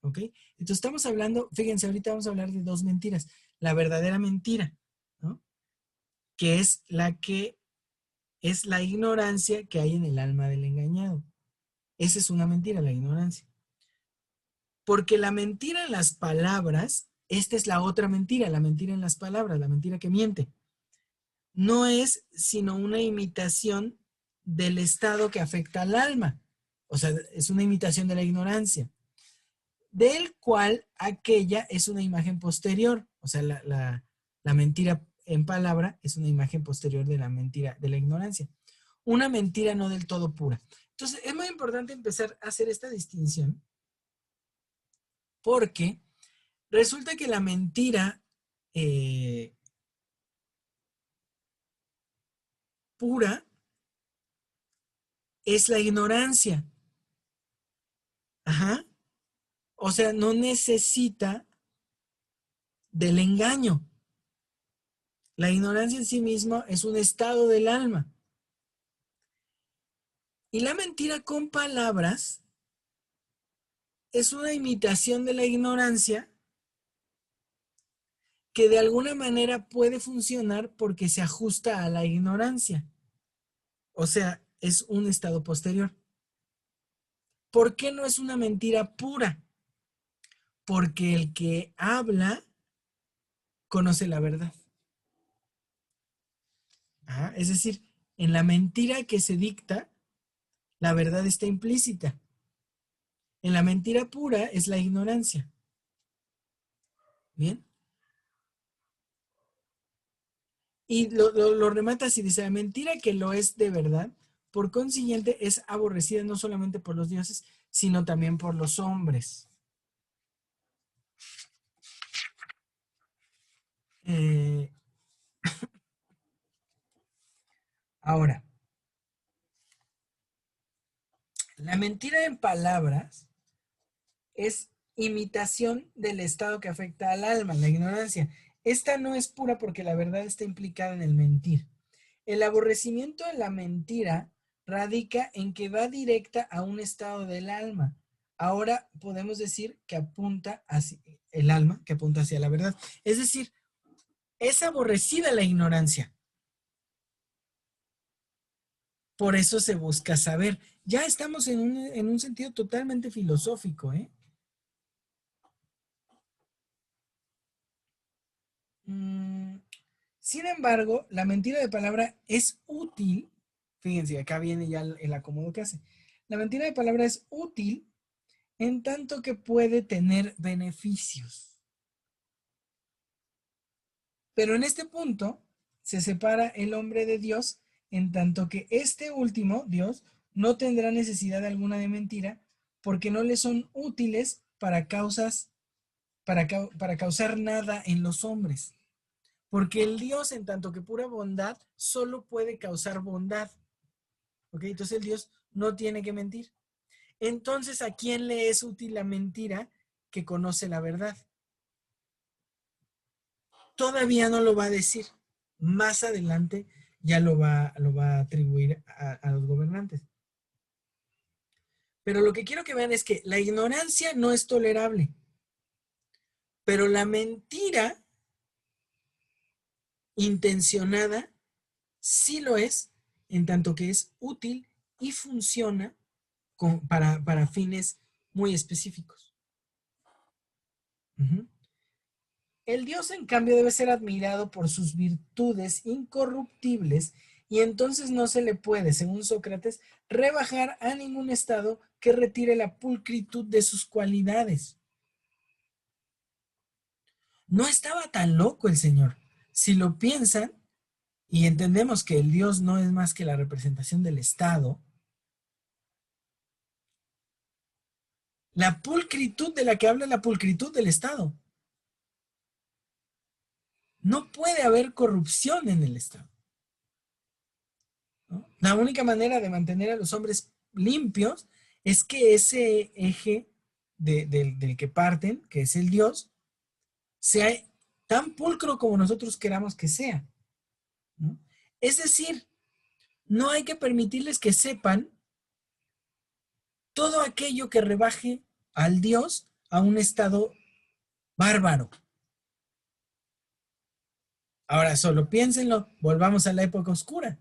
¿Ok? Entonces estamos hablando, fíjense, ahorita vamos a hablar de dos mentiras. La verdadera mentira, ¿no? Que es la ignorancia que hay en el alma del engañado. Esa es una mentira, la ignorancia. Porque la mentira en las palabras, esta es la otra mentira, la mentira en las palabras, la mentira que miente. No es sino una imitación del estado que afecta al alma. O sea, es una imitación de la ignorancia, del cual aquella es una imagen posterior. O sea, la mentira en palabra es una imagen posterior de la mentira, de la ignorancia. Una mentira no del todo pura. Entonces, es muy importante empezar a hacer esta distinción, porque resulta que la mentira pura es la ignorancia. Ajá. O sea, no necesita del engaño. La ignorancia en sí misma es un estado del alma. Y la mentira con palabras es una imitación de la ignorancia que de alguna manera puede funcionar porque se ajusta a la ignorancia. O sea, es un estado posterior. ¿Por qué no es una mentira pura? Porque el que habla conoce la verdad. Es decir, en la mentira que se dicta, la verdad está implícita. En la mentira pura es la ignorancia. ¿Bien? Y lo remata así, dice, la mentira que lo es de verdad, por consiguiente, es aborrecida no solamente por los dioses, sino también por los hombres. Ahora, la mentira en palabras es imitación del estado que afecta al alma, la ignorancia. Esta no es pura porque la verdad está implicada en el mentir. El aborrecimiento de la mentira radica en que va directa a un estado del alma. Ahora podemos decir que apunta hacia el alma, que apunta hacia la verdad. Es decir, es aborrecida la ignorancia. Por eso se busca saber. Ya estamos en un sentido totalmente filosófico, ¿eh? Sin embargo, la mentira de palabra es útil. Fíjense, acá viene ya el acomodo que hace. La mentira de palabra es útil en tanto que puede tener beneficios. Pero en este punto se separa el hombre de Dios, en tanto que este último, Dios, no tendrá necesidad alguna de mentira, porque no le son útiles para causar nada en los hombres. Porque el Dios, en tanto que pura bondad, solo puede causar bondad. ¿Ok? Entonces el Dios no tiene que mentir. Entonces, ¿a quién le es útil la mentira que conoce la verdad? Todavía no lo va a decir. Más adelante ya lo va a atribuir a los gobernantes. Pero lo que quiero que vean es que la ignorancia no es tolerable. Pero la mentira intencionada sí lo es, en tanto que es útil y funciona para fines muy específicos. El Dios, en cambio, debe ser admirado por sus virtudes incorruptibles y entonces no se le puede, según Sócrates, rebajar a ningún estado que retire la pulcritud de sus cualidades. No estaba tan loco el Señor. Si lo piensan y entendemos que el Dios no es más que la representación del Estado, la pulcritud de la que habla es la pulcritud del Estado. No puede haber corrupción en el Estado, ¿no? La única manera de mantener a los hombres limpios es que ese eje del que parten, que es el Dios, sea tan pulcro como nosotros queramos que sea, ¿no? Es decir, no hay que permitirles que sepan todo aquello que rebaje al Dios a un estado bárbaro. Ahora, solo piénsenlo, volvamos a la época oscura.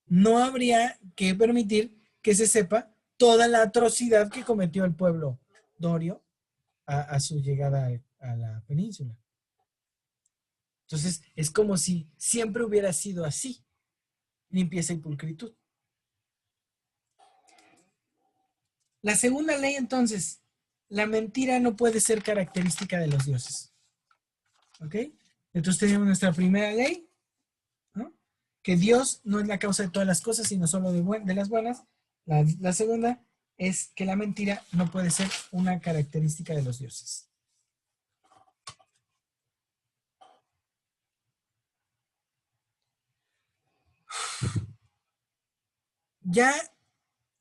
No habría que permitir que se sepa toda la atrocidad que cometió el pueblo dorio a su llegada a la península. Entonces, es como si siempre hubiera sido así, limpieza y pulcritud. La segunda ley, entonces, la mentira no puede ser característica de los dioses. ¿Ok? Entonces tenemos nuestra primera ley, ¿no? Que Dios no es la causa de todas las cosas, sino solo de las buenas. La segunda es que la mentira no puede ser una característica de los dioses. Ya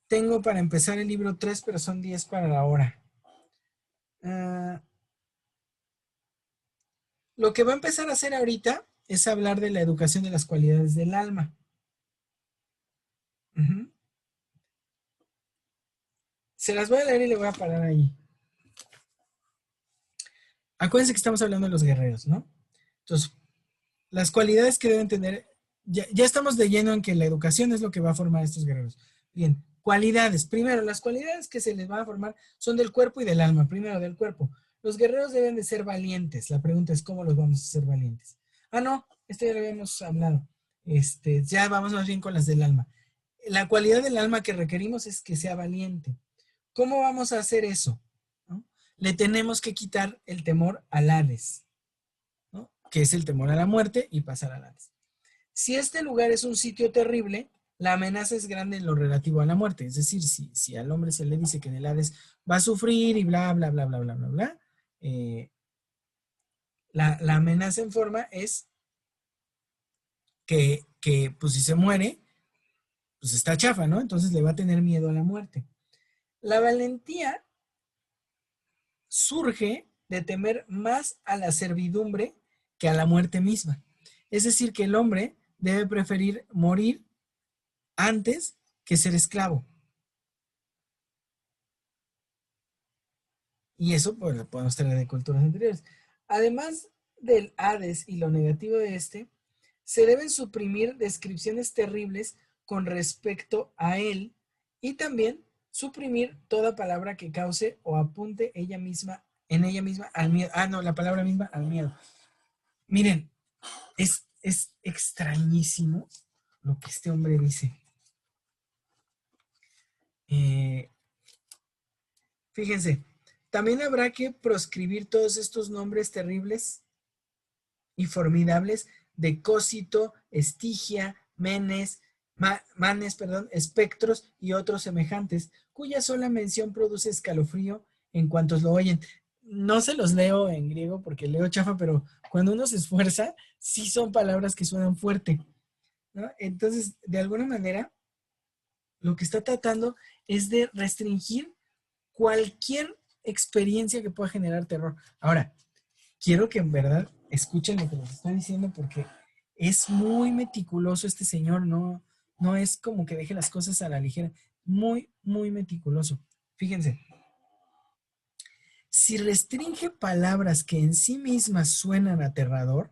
tengo para empezar el libro 3, pero son 10 para la hora. Lo que va a empezar a hacer ahorita es hablar de la educación de las cualidades del alma. Se las voy a leer y le voy a parar ahí. Acuérdense que estamos hablando de los guerreros, ¿no? Entonces, las cualidades que deben tener, ya estamos de lleno en que la educación es lo que va a formar a estos guerreros. Bien, cualidades. Primero, las cualidades que se les van a formar son del cuerpo y del alma. Primero, del cuerpo. Los guerreros deben de ser valientes. La pregunta es, ¿cómo los vamos a hacer valientes? Ah, no, esto ya lo habíamos hablado. Ya vamos más bien con las del alma. La cualidad del alma que requerimos es que sea valiente. ¿Cómo vamos a hacer eso? ¿No? Le tenemos que quitar el temor al Hades, ¿no? Que es el temor a la muerte y pasar al Hades. Si este lugar es un sitio terrible, la amenaza es grande en lo relativo a la muerte. Es decir, si al hombre se le dice que en el Hades va a sufrir y bla, bla, bla, bla, bla, bla, bla, la amenaza en forma es que pues si se muere, pues está chafa, ¿no? Entonces le va a tener miedo a la muerte. La valentía surge de temer más a la servidumbre que a la muerte misma. Es decir, que el hombre debe preferir morir antes que ser esclavo. Y eso pues, lo podemos traer de culturas anteriores. Además del Hades y lo negativo de este, se deben suprimir descripciones terribles con respecto a él y también suprimir toda palabra que cause o apunte en ella misma al miedo. Ah, no, la palabra misma al miedo. Miren, es extrañísimo lo que este hombre dice. Fíjense, también habrá que proscribir todos estos nombres terribles y formidables de Cósito, Estigia, Manes, espectros y otros semejantes, cuya sola mención produce escalofrío en cuantos lo oyen. No se los leo en griego porque leo chafa, pero cuando uno se esfuerza, sí son palabras que suenan fuerte, ¿no? Entonces, de alguna manera, lo que está tratando es de restringir cualquier experiencia que pueda generar terror. Ahora, quiero que en verdad escuchen lo que les estoy diciendo porque es muy meticuloso este señor, no es como que deje las cosas a la ligera, muy, muy meticuloso. Fíjense, si restringe palabras que en sí mismas suenan aterrador,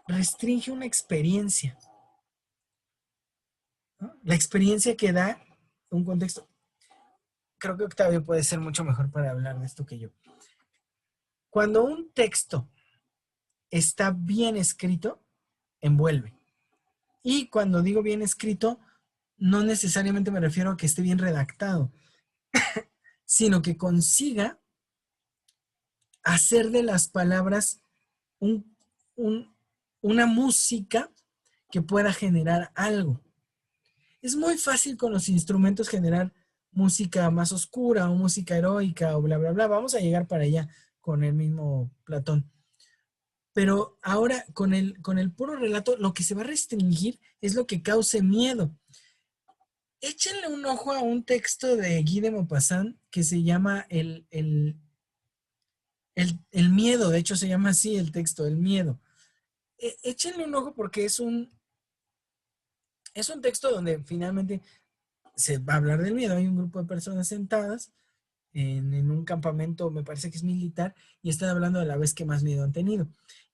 restringe una experiencia, ¿no? La experiencia que da un contexto. Creo que Octavio puede ser mucho mejor para hablar de esto que yo. Cuando un texto está bien escrito, envuelve. Y cuando digo bien escrito, no necesariamente me refiero a que esté bien redactado, sino que consiga hacer de las palabras una música que pueda generar algo. Es muy fácil con los instrumentos generar música más oscura o música heroica o bla, bla, bla. Vamos a llegar para allá con el mismo Platón. Pero ahora con el puro relato, lo que se va a restringir es lo que cause miedo. Échenle un ojo a un texto de Guy de Maupassant que se llama el miedo. De hecho, se llama así el texto, el miedo. Échenle un ojo porque es un texto donde finalmente se va a hablar del miedo. Hay un grupo de personas sentadas en un campamento, me parece que es militar, y están hablando de la vez que más miedo han tenido.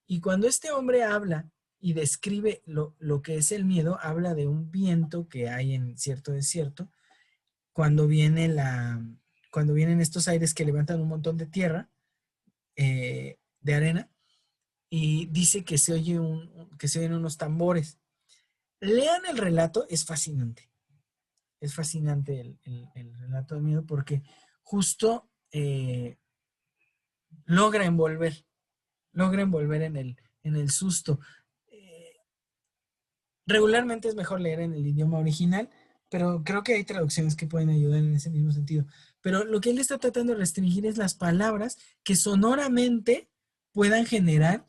Y cuando este hombre habla y describe lo que es el miedo, habla de un viento que hay en cierto desierto, cuando vienen estos aires que levantan un montón de tierra, de arena, y dice que se oyen unos tambores. Lean el relato, es fascinante. Es fascinante el relato de miedo porque justo logra envolver en el susto. Regularmente es mejor leer en el idioma original, pero creo que hay traducciones que pueden ayudar en ese mismo sentido. Pero lo que él está tratando de restringir es las palabras que sonoramente puedan generar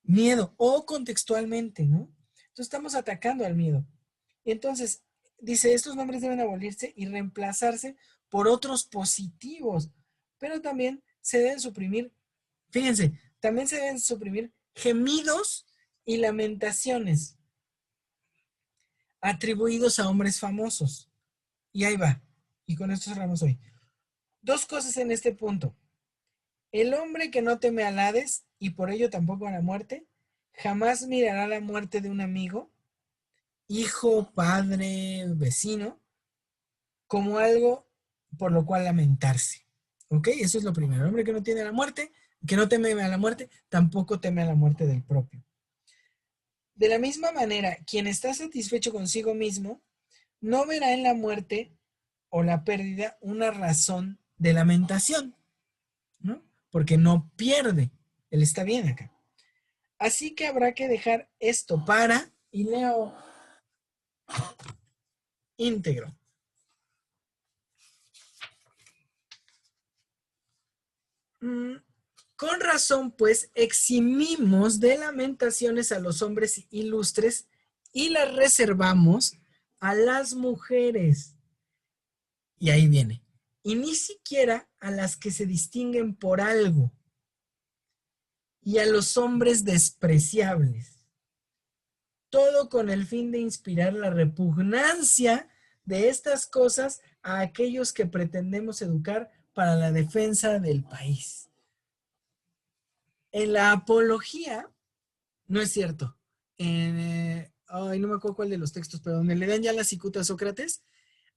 miedo o contextualmente, ¿no? Entonces estamos atacando al miedo. Y entonces dice, estos nombres deben abolirse y reemplazarse por otros positivos, pero también se deben suprimir, fíjense, también se deben suprimir gemidos y lamentaciones atribuidos a hombres famosos. Y ahí va. Y con esto cerramos hoy. Dos cosas en este punto. El hombre que no teme al Hades y por ello tampoco a la muerte, jamás mirará la muerte de un amigo, hijo, padre, vecino, como algo por lo cual lamentarse. ¿Ok? Eso es lo primero. El hombre que no tiene a la muerte, que no teme a la muerte, tampoco teme a la muerte del propio. De la misma manera, quien está satisfecho consigo mismo, no verá en la muerte o la pérdida una razón de lamentación, ¿no? Porque no pierde. Él está bien acá. Así que habrá que dejar esto para, y leo íntegro. Con razón, pues, eximimos de lamentaciones a los hombres ilustres y las reservamos a las mujeres. Y ahí viene. Y ni siquiera a las que se distinguen por algo. Y a los hombres despreciables. Todo con el fin de inspirar la repugnancia de estas cosas a aquellos que pretendemos educar para la defensa del país. En la apología, no es cierto. No me acuerdo cuál de los textos, pero donde le dan ya la cicuta a Sócrates,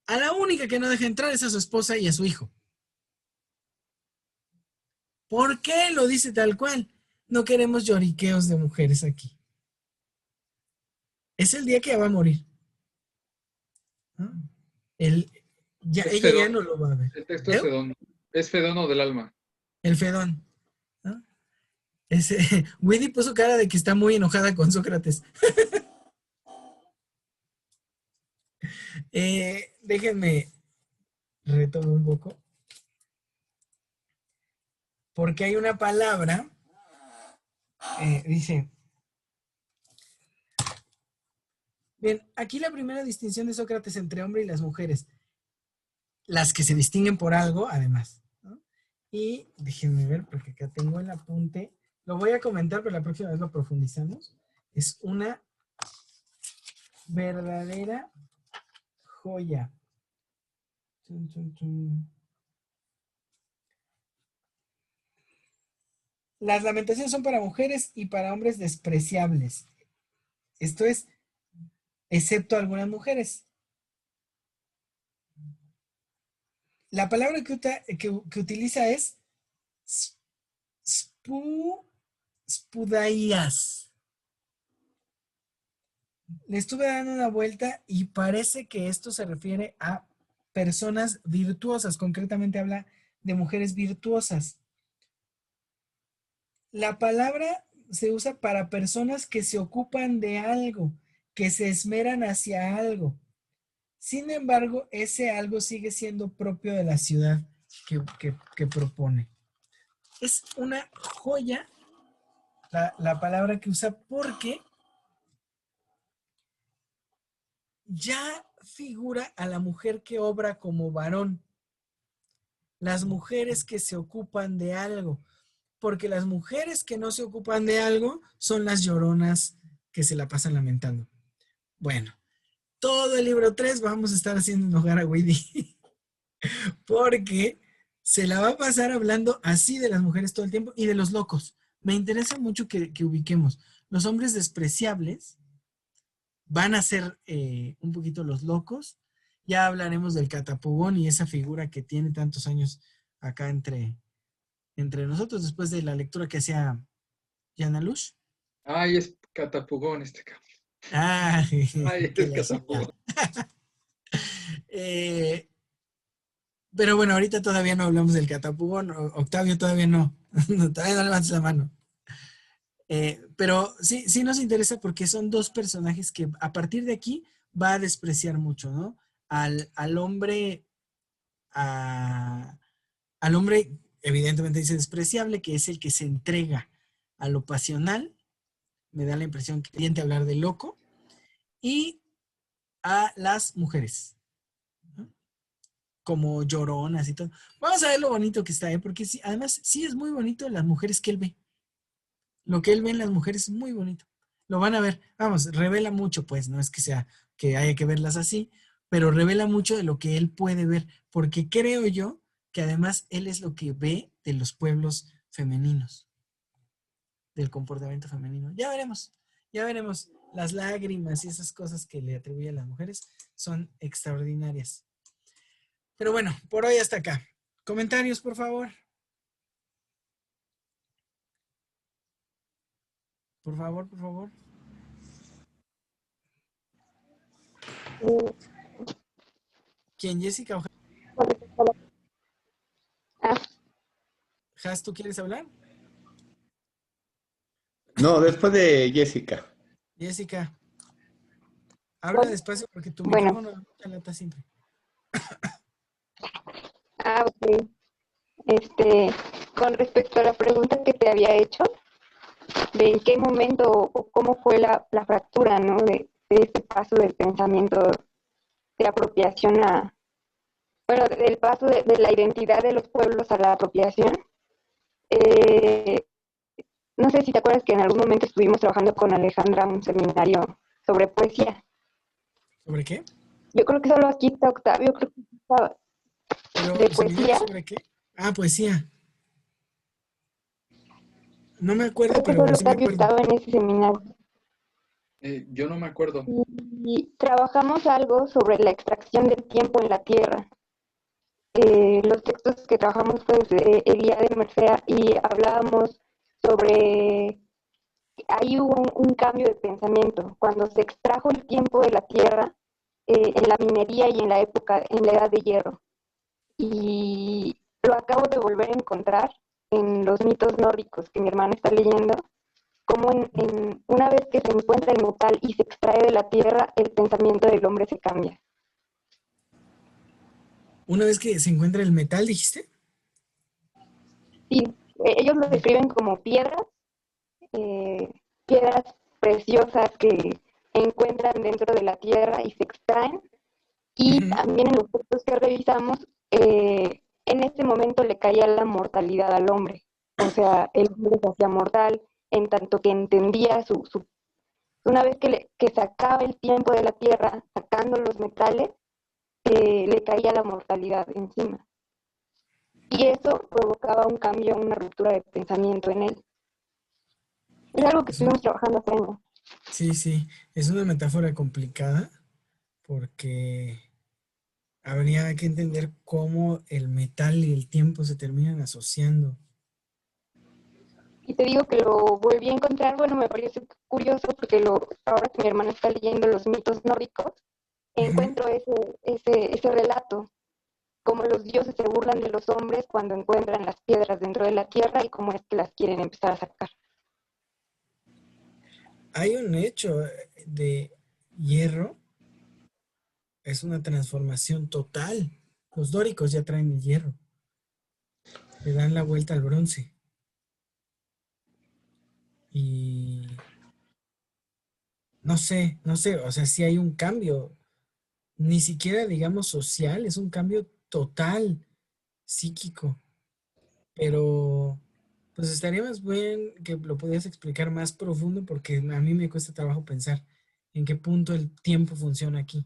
a la única que no deja entrar es a su esposa y a su hijo. ¿Por qué lo dice tal cual? No queremos lloriqueos de mujeres aquí. Es el día que va a morir. ¿No? Ella ya no lo va a ver. El texto es Fedón. Es Fedono del alma. El Fedón. ¿No? Winnie puso cara de que está muy enojada con Sócrates. Déjenme retomar un poco. Porque hay una palabra, dice, bien, aquí la primera distinción de Sócrates entre hombre y las mujeres, las que se distinguen por algo, además, ¿no? Y déjenme ver, porque acá tengo el apunte, lo voy a comentar, pero la próxima vez lo profundizamos. Es una verdadera joya. Chun, chun, chun. Las lamentaciones son para mujeres y para hombres despreciables. Esto es, excepto algunas mujeres. La palabra que utiliza es spudaías. Le estuve dando una vuelta y parece que esto se refiere a personas virtuosas. Concretamente habla de mujeres virtuosas. La palabra se usa para personas que se ocupan de algo, que se esmeran hacia algo. Sin embargo, ese algo sigue siendo propio de la ciudad que propone. Es una joya la palabra que usa porque ya figura a la mujer que obra como varón. Las mujeres que se ocupan de algo. Porque las mujeres que no se ocupan de algo son las lloronas que se la pasan lamentando. Bueno, todo el libro 3 vamos a estar haciendo enojar a Weidi. Porque se la va a pasar hablando así de las mujeres todo el tiempo y de los locos. Me interesa mucho que ubiquemos. Los hombres despreciables van a ser un poquito los locos Ya hablaremos del catapugón y esa figura que tiene tantos años acá entre nosotros, después de la lectura que hacía Yana Luz. Ay, es catapugón este cabrón. Ah, Ay, que es la catapugón. chica. Pero bueno, ahorita todavía no hablamos del catapugón. Octavio todavía no. Todavía no levantes la mano. Pero sí, sí nos interesa porque son dos personajes que a partir de aquí va a despreciar mucho, ¿no? Al hombre, al hombre, evidentemente dice despreciable, que es el que se entrega a lo pasional, me da la impresión que tiende a hablar de loco, y a las mujeres, ¿no? Como lloronas y todo. Vamos a ver lo bonito que está, ¿eh? Porque sí, además sí es muy bonito las mujeres que él ve. Lo que él ve en las mujeres es muy bonito. Lo van a ver, vamos, revela mucho, pues, no es que sea que haya que verlas así, pero revela mucho de lo que él puede ver, porque creo yo que además él es lo que ve de los pueblos femeninos, del comportamiento femenino. Ya veremos, ya veremos. Las lágrimas y esas cosas que le atribuye a las mujeres son extraordinarias. Pero bueno, por hoy hasta acá. Comentarios, por favor. Por favor, por favor. Mm, ¿Quién, Jessica o con respecto a ah, Has, tú quieres hablar? No, después de Jessica. Jessica, habla bueno, despacio porque tu bueno, micrófono da mucha lata siempre. ok. Con respecto a la pregunta que te había hecho, de en qué momento o cómo fue la fractura, ¿no? De este paso del pensamiento de apropiación bueno, del paso de la identidad de los pueblos a la apropiación. Eh, no sé si te acuerdas que en algún momento estuvimos trabajando con Alejandra un seminario sobre poesía. ¿Sobre qué? Yo creo que solo aquí está Octavio, creo que está ¿Pero de seminario poesía. sobre qué? Ah, poesía. No me acuerdo, Creo que pero solo sí me Octavio acuerdo. estaba en ese seminario. Yo no me acuerdo. Y trabajamos algo sobre la extracción del tiempo en la tierra. Los textos que trabajamos fue de Elía de Mercea y hablábamos sobre, ahí hubo un cambio de pensamiento, cuando se extrajo el tiempo de la tierra en la minería y en la época, en la edad de hierro. Y lo acabo de volver a encontrar en los mitos nórdicos que mi hermana está leyendo, como una vez que se encuentra el metal y se extrae de la tierra, el pensamiento del hombre se cambia. Una vez que se encuentra el metal, dijiste. Sí, ellos lo describen como eh, piedras preciosas que encuentran dentro de la tierra y se extraen. Y Ujú. también en los textos que revisamos, en ese momento le caía la mortalidad al hombre. O sea, el hombre se hacía mortal en tanto que entendía una vez que sacaba el tiempo de la tierra, sacando los metales, le caía la mortalidad encima. Y eso provocaba un cambio, una ruptura de pensamiento en él. Es algo que Es una- estuvimos trabajando hace años. sí, sí, es una metáfora complicada porque habría que entender cómo el metal y el tiempo se terminan asociando. Y te digo que lo volví a encontrar, bueno, me pareció curioso porque ahora que mi hermana está leyendo los mitos nórdicos, Ujú. encuentro ese relato, cómo los dioses se burlan de los hombres cuando encuentran las piedras dentro de la tierra y cómo es que las quieren empezar a sacar. Hay un hecho de hierro, es una transformación total. Los dóricos ya traen el hierro, le dan la vuelta al bronce. Y no sé, no sé, o sea, sí hay un cambio, ni siquiera digamos social, es un cambio total psíquico, pero pues estaría más bien que lo pudieras explicar más profundo porque a mí me cuesta trabajo pensar en qué punto el tiempo funciona aquí.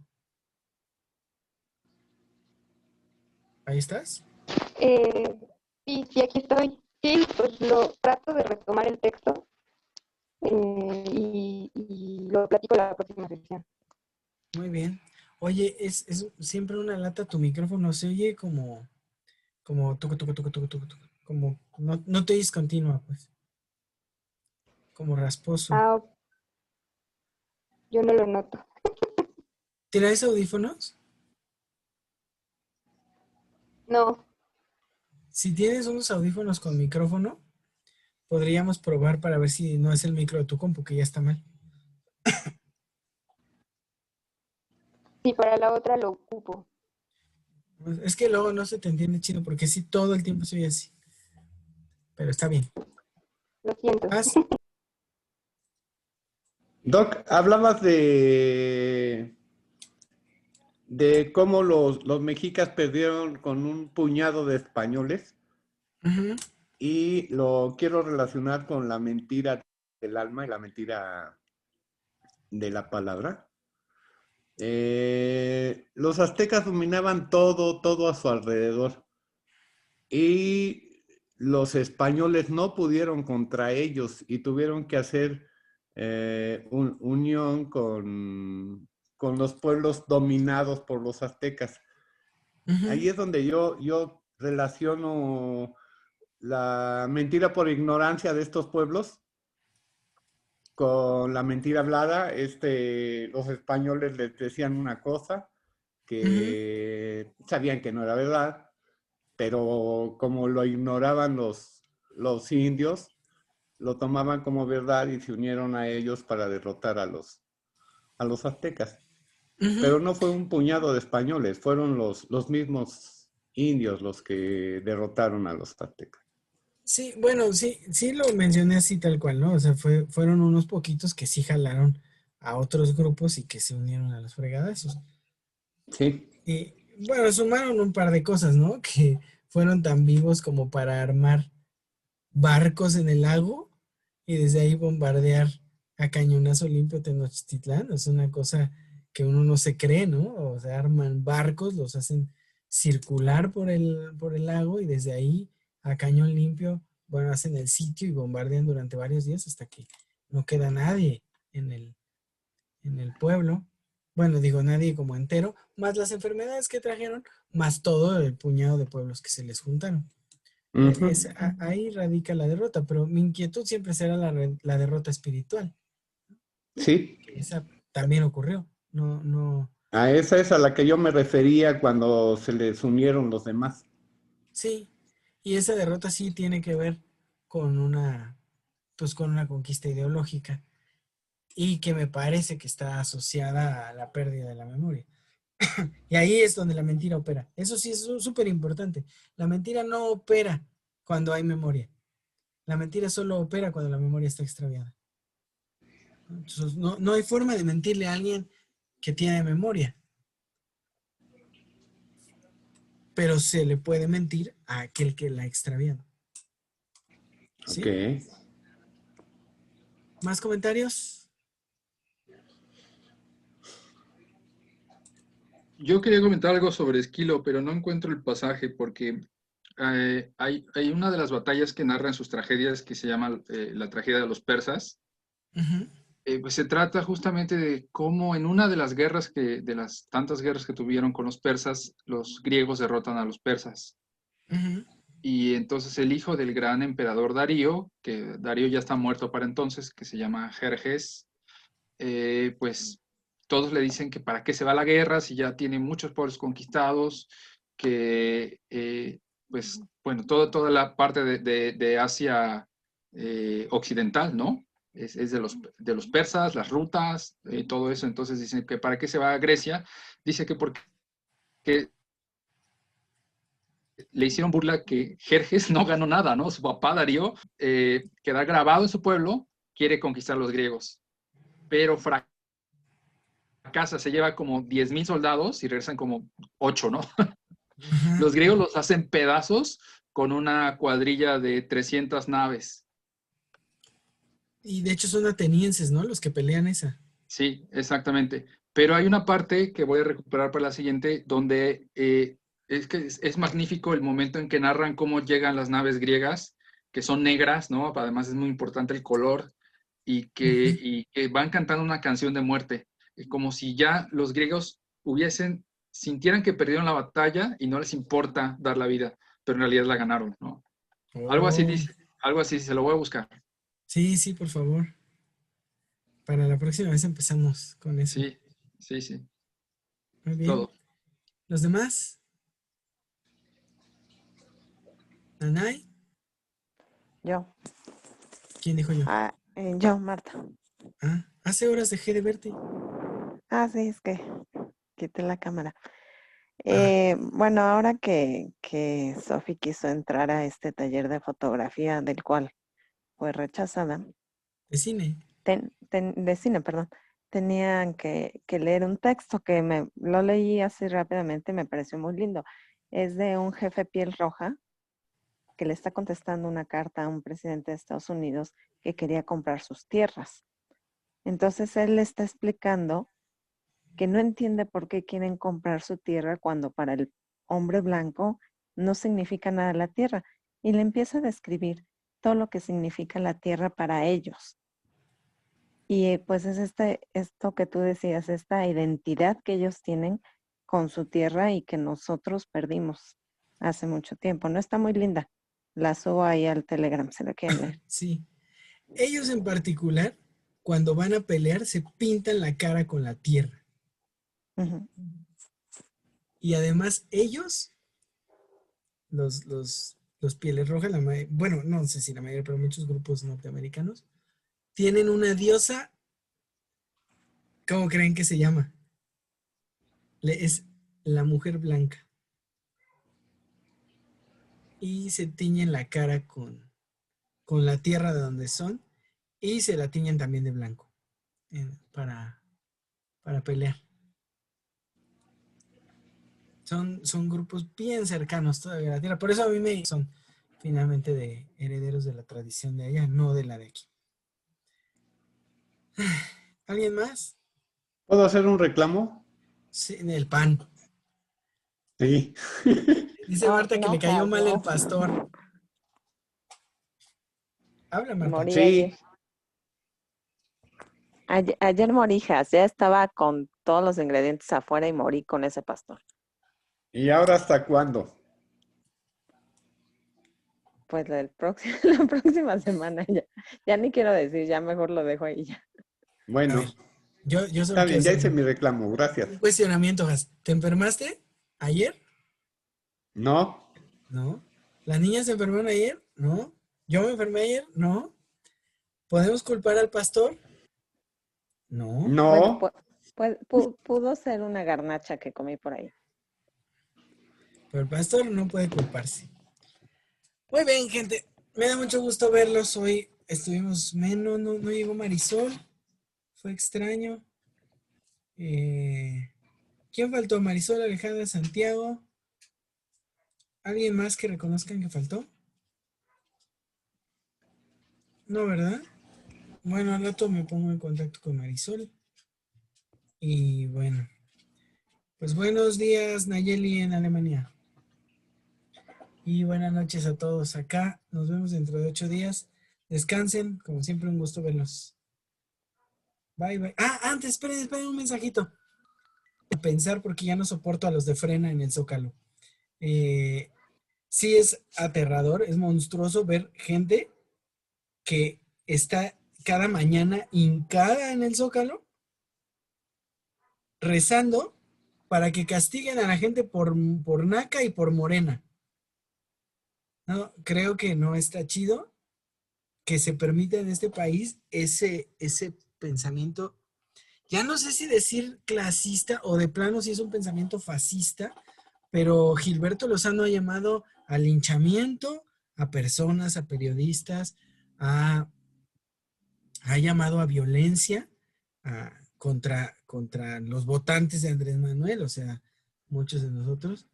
¿Ahí estás? Eh, sí, sí, aquí estoy. Sí, pues lo trato de retomar el texto y lo platico la próxima sesión. Muy bien. Oye, es siempre una lata tu micrófono, se oye como tucu, tucu, tucu, tucu, tucu, tucu, como no te oyes continua, pues, como rasposo. Ah, yo no lo noto. ¿Tienes audífonos? No, Si tienes unos audífonos con micrófono, podríamos probar para ver si no es el micro de tu compu, que ya está mal. sí, para la otra lo ocupo. Pues, es que luego no se te entiende chido, porque sí, todo el tiempo soy así. Pero está bien. Lo siento. ¿Vas? Doc, hablabas de cómo los mexicas perdieron con un puñado de españoles Ujú, y lo quiero relacionar con la mentira del alma y la mentira de la palabra. Los aztecas dominaban todo a su alrededor y los españoles no pudieron contra ellos y tuvieron que hacer unión con los pueblos dominados por los aztecas. ujú, Ahí es donde yo relaciono la mentira por ignorancia de estos pueblos con la mentira hablada. Los españoles les decían una cosa ujú. que sabían que no era verdad, pero como lo ignoraban los indios, lo tomaban como verdad y se unieron a ellos para derrotar a los aztecas. Ujú. Pero no fue un puñado de españoles, fueron los mismos indios los que derrotaron a los aztecas. Sí, bueno, sí lo mencioné así tal cual, ¿no? O sea, fueron unos poquitos que sí jalaron a otros grupos y que se unieron a los fregadazos. Sí. Y bueno, sumaron un par de cosas, ¿no? Que fueron tan vivos como para armar barcos en el lago y desde ahí bombardear a cañonazo limpio Tenochtitlán. Es una cosa que uno no se cree, ¿no? O sea, arman barcos, los hacen circular por el lago y desde ahí a cañón limpio, bueno, hacen el sitio y bombardean durante varios días hasta que no queda nadie en el pueblo. Bueno, digo nadie como entero, más las enfermedades que trajeron, más todo el puñado de pueblos que se les juntaron. Ujú. Ahí radica la derrota, pero mi inquietud siempre será la derrota espiritual, Sí, que esa también ocurrió. No, no, a esa es a la que yo me refería cuando se les unieron los demás. sí, y esa derrota sí tiene que ver con pues con una conquista ideológica y que me parece que está asociada a la pérdida de la memoria. Y ahí es donde la mentira opera. Eso sí es súper importante. La mentira no opera cuando hay memoria. La mentira solo opera cuando la memoria está extraviada. Entonces, no hay forma de mentirle a alguien que tiene memoria, pero se le puede mentir a aquel que la ha extraviado. Ok. ¿Sí? ¿Más comentarios? Yo quería comentar algo sobre Esquilo, pero no encuentro el pasaje porque hay una de las batallas que narra en sus tragedias que se llama la tragedia de los persas. Ujú, Pues se trata justamente de cómo en una de las guerras de las tantas guerras que tuvieron con los persas, los griegos derrotan a los persas. ujú, Y entonces el hijo del gran emperador Darío, que Darío ya está muerto para entonces, que se llama Jerjes, pues todos le dicen que para qué se va a la guerra si ya tiene muchos pueblos conquistados, que pues bueno, toda la parte de Asia occidental, ¿no? Es de los persas, las rutas, todo eso. Entonces dicen que para qué se va a Grecia. Dice que porque le hicieron burla que Jerjes no ganó nada, ¿no? Su papá Darío queda grabado en su pueblo, quiere conquistar a los griegos, pero fracasa, se lleva como 10,000 soldados y regresan como 8, ¿no? ujú. Los griegos los hacen pedazos con una cuadrilla de 300 naves. Y de hecho son atenienses, ¿no? Los que pelean esa. Sí, exactamente. Pero hay una parte que voy a recuperar para la siguiente, donde es que es magnífico el momento en que narran cómo llegan las naves griegas, que son negras, ¿no? Además es muy importante el color, Ujú, y que van cantando una canción de muerte, como si ya los griegos sintieran que perdieron la batalla y no les importa dar la vida, pero en realidad la ganaron, ¿no? Algo así Oh, dice, algo así, se lo voy a buscar. sí, sí, por favor. Para la próxima vez empezamos con eso. Sí, sí, sí, Muy bien. todo. ¿Los demás? ¿Nanay? Yo. ¿Quién dijo yo? Yo, Marta. Ah, hace horas dejé de verte. Sí, es que quité la cámara. Ah, Bueno, ahora que Sophie quiso entrar a este taller de fotografía, del cual fue rechazada, de cine. de cine, perdón, tenían que leer un texto que lo leí así rápidamente, me pareció muy lindo. Es de un jefe piel roja que le está contestando una carta a un presidente de Estados Unidos que quería comprar sus tierras. Entonces él le está explicando que no entiende por qué quieren comprar su tierra cuando para el hombre blanco no significa nada la tierra. Y le empieza a describir todo lo que significa la tierra para ellos. Y pues es esto que tú decías, esta identidad que ellos tienen con su tierra y que nosotros perdimos hace mucho tiempo. No está muy linda. La subo ahí al Telegram, si la quieren leer. Sí. Ellos en particular, cuando van a pelear, se pintan la cara con la tierra. Ujú. Y además ellos, los pieles rojas, bueno, no sé si la mayoría, pero muchos grupos norteamericanos, tienen una diosa, ¿cómo creen que se llama? Es la mujer blanca. Y se tiñen la cara con la tierra de donde son y se la tiñen también de blanco para pelear. Son grupos bien cercanos todavía a la tierra. Por eso a mí me son finalmente de herederos de la tradición de allá, no de la de aquí. ¿Alguien más? ¿Puedo hacer un reclamo? Sí, el pan. Sí. Dice Marta que le No, cayó mal el no. pastor. Habla, Marta. Morí ayer. Sí. Ayer morí, Jas. Ya estaba con todos los ingredientes afuera y morí con ese pastor. ¿Y ahora hasta cuándo? Pues la próxima semana ya ni quiero decir, ya mejor lo dejo ahí ya. A Bueno, ver, yo solo está quiero bien, ya hacer hice mi un reclamo, gracias. cuestionamiento, Jas. ¿Te enfermaste ayer? ¿No? No. ¿Las niñas se enfermaron ayer? No. ¿Yo me enfermé ayer? No. ¿Podemos culpar al pastor? No. Bueno, No. pudo ser una garnacha que comí por ahí. Pero el pastor no puede culparse. Muy bien, gente. Me da mucho gusto verlos. Hoy estuvimos menos, no llegó Marisol. Fue extraño. ¿Quién faltó? Marisol, Alejandra, Santiago. ¿Alguien más que reconozcan que faltó? No, ¿verdad? Bueno, al rato me pongo en contacto con Marisol. Y bueno, pues buenos días, Nayeli en Alemania. Y buenas noches a todos acá. Nos vemos dentro de 8 días. Descansen. Como siempre, un gusto verlos. Bye, bye. Antes, esperen un mensajito. Pensar porque ya no soporto a los de frena en el Zócalo. Sí es aterrador, es monstruoso ver gente que está cada mañana hincada en el Zócalo rezando para que castiguen a la gente por naca y por morena. No, creo que no está chido que se permita en este país ese pensamiento. Ya no sé si decir clasista o de plano si es un pensamiento fascista, pero Gilberto Lozano ha llamado al linchamiento a personas, a periodistas, ha llamado a violencia contra los votantes de Andrés Manuel, o sea, muchos de nosotros,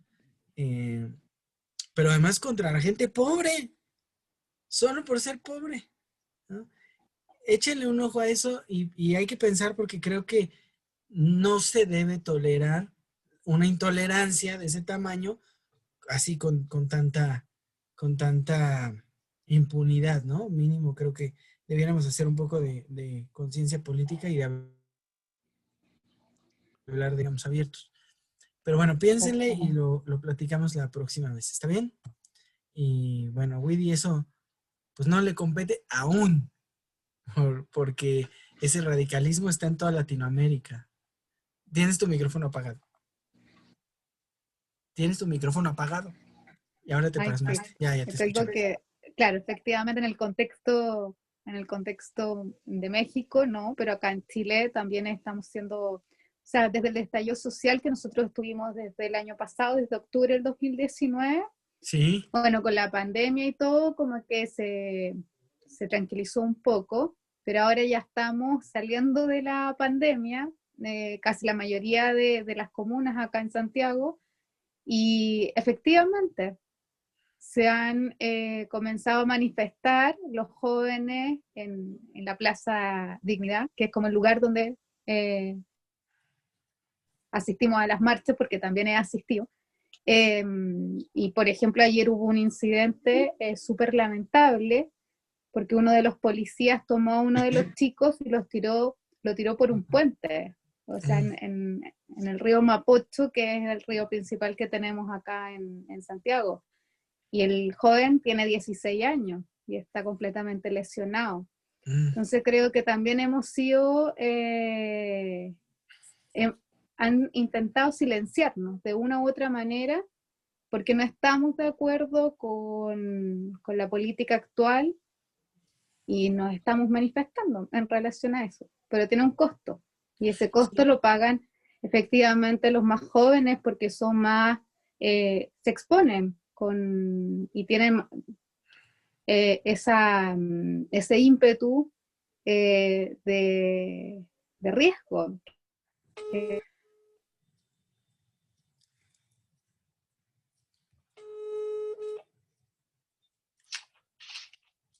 pero además contra la gente pobre, solo por ser pobre, ¿no? Échenle un ojo a eso y hay que pensar porque creo que no se debe tolerar una intolerancia de ese tamaño así con tanta impunidad, ¿no? Mínimo creo que debiéramos hacer un poco de conciencia política y de hablar, digamos, abiertos. Pero bueno, piénsenle y lo platicamos la próxima vez. ¿Está bien? Y bueno, Widi, eso pues no le compete aún, porque ese radicalismo está en toda Latinoamérica. Tienes tu micrófono apagado. Tienes tu micrófono apagado. Y ahora te Ay, sí. pasmaste. Ya te Te digo escucho. que, claro, efectivamente en el contexto de México, no, pero acá en Chile también estamos siendo, o sea, desde el estallido social que nosotros estuvimos desde el año pasado, desde octubre del 2019, Sí. bueno, con la pandemia y todo, como que se tranquilizó un poco, pero ahora ya estamos saliendo de la pandemia, casi la mayoría de las comunas acá en Santiago, y efectivamente se han comenzado a manifestar los jóvenes en la Plaza Dignidad, que es como el lugar donde asistimos a las marchas, porque también he asistido. Y por ejemplo, ayer hubo un incidente súper lamentable, porque uno de los policías tomó a uno de los chicos y lo tiró por un puente, o sea, en el río Mapocho, que es el río principal que tenemos acá en Santiago. Y el joven tiene 16 años y está completamente lesionado. Entonces creo que también hemos sido, han intentado silenciarnos de una u otra manera porque no estamos de acuerdo con la política actual y nos estamos manifestando en relación a eso. Pero tiene un costo y ese costo lo pagan efectivamente los más jóvenes porque son más, se exponen y tienen ese ímpetu de riesgo.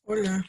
Hola.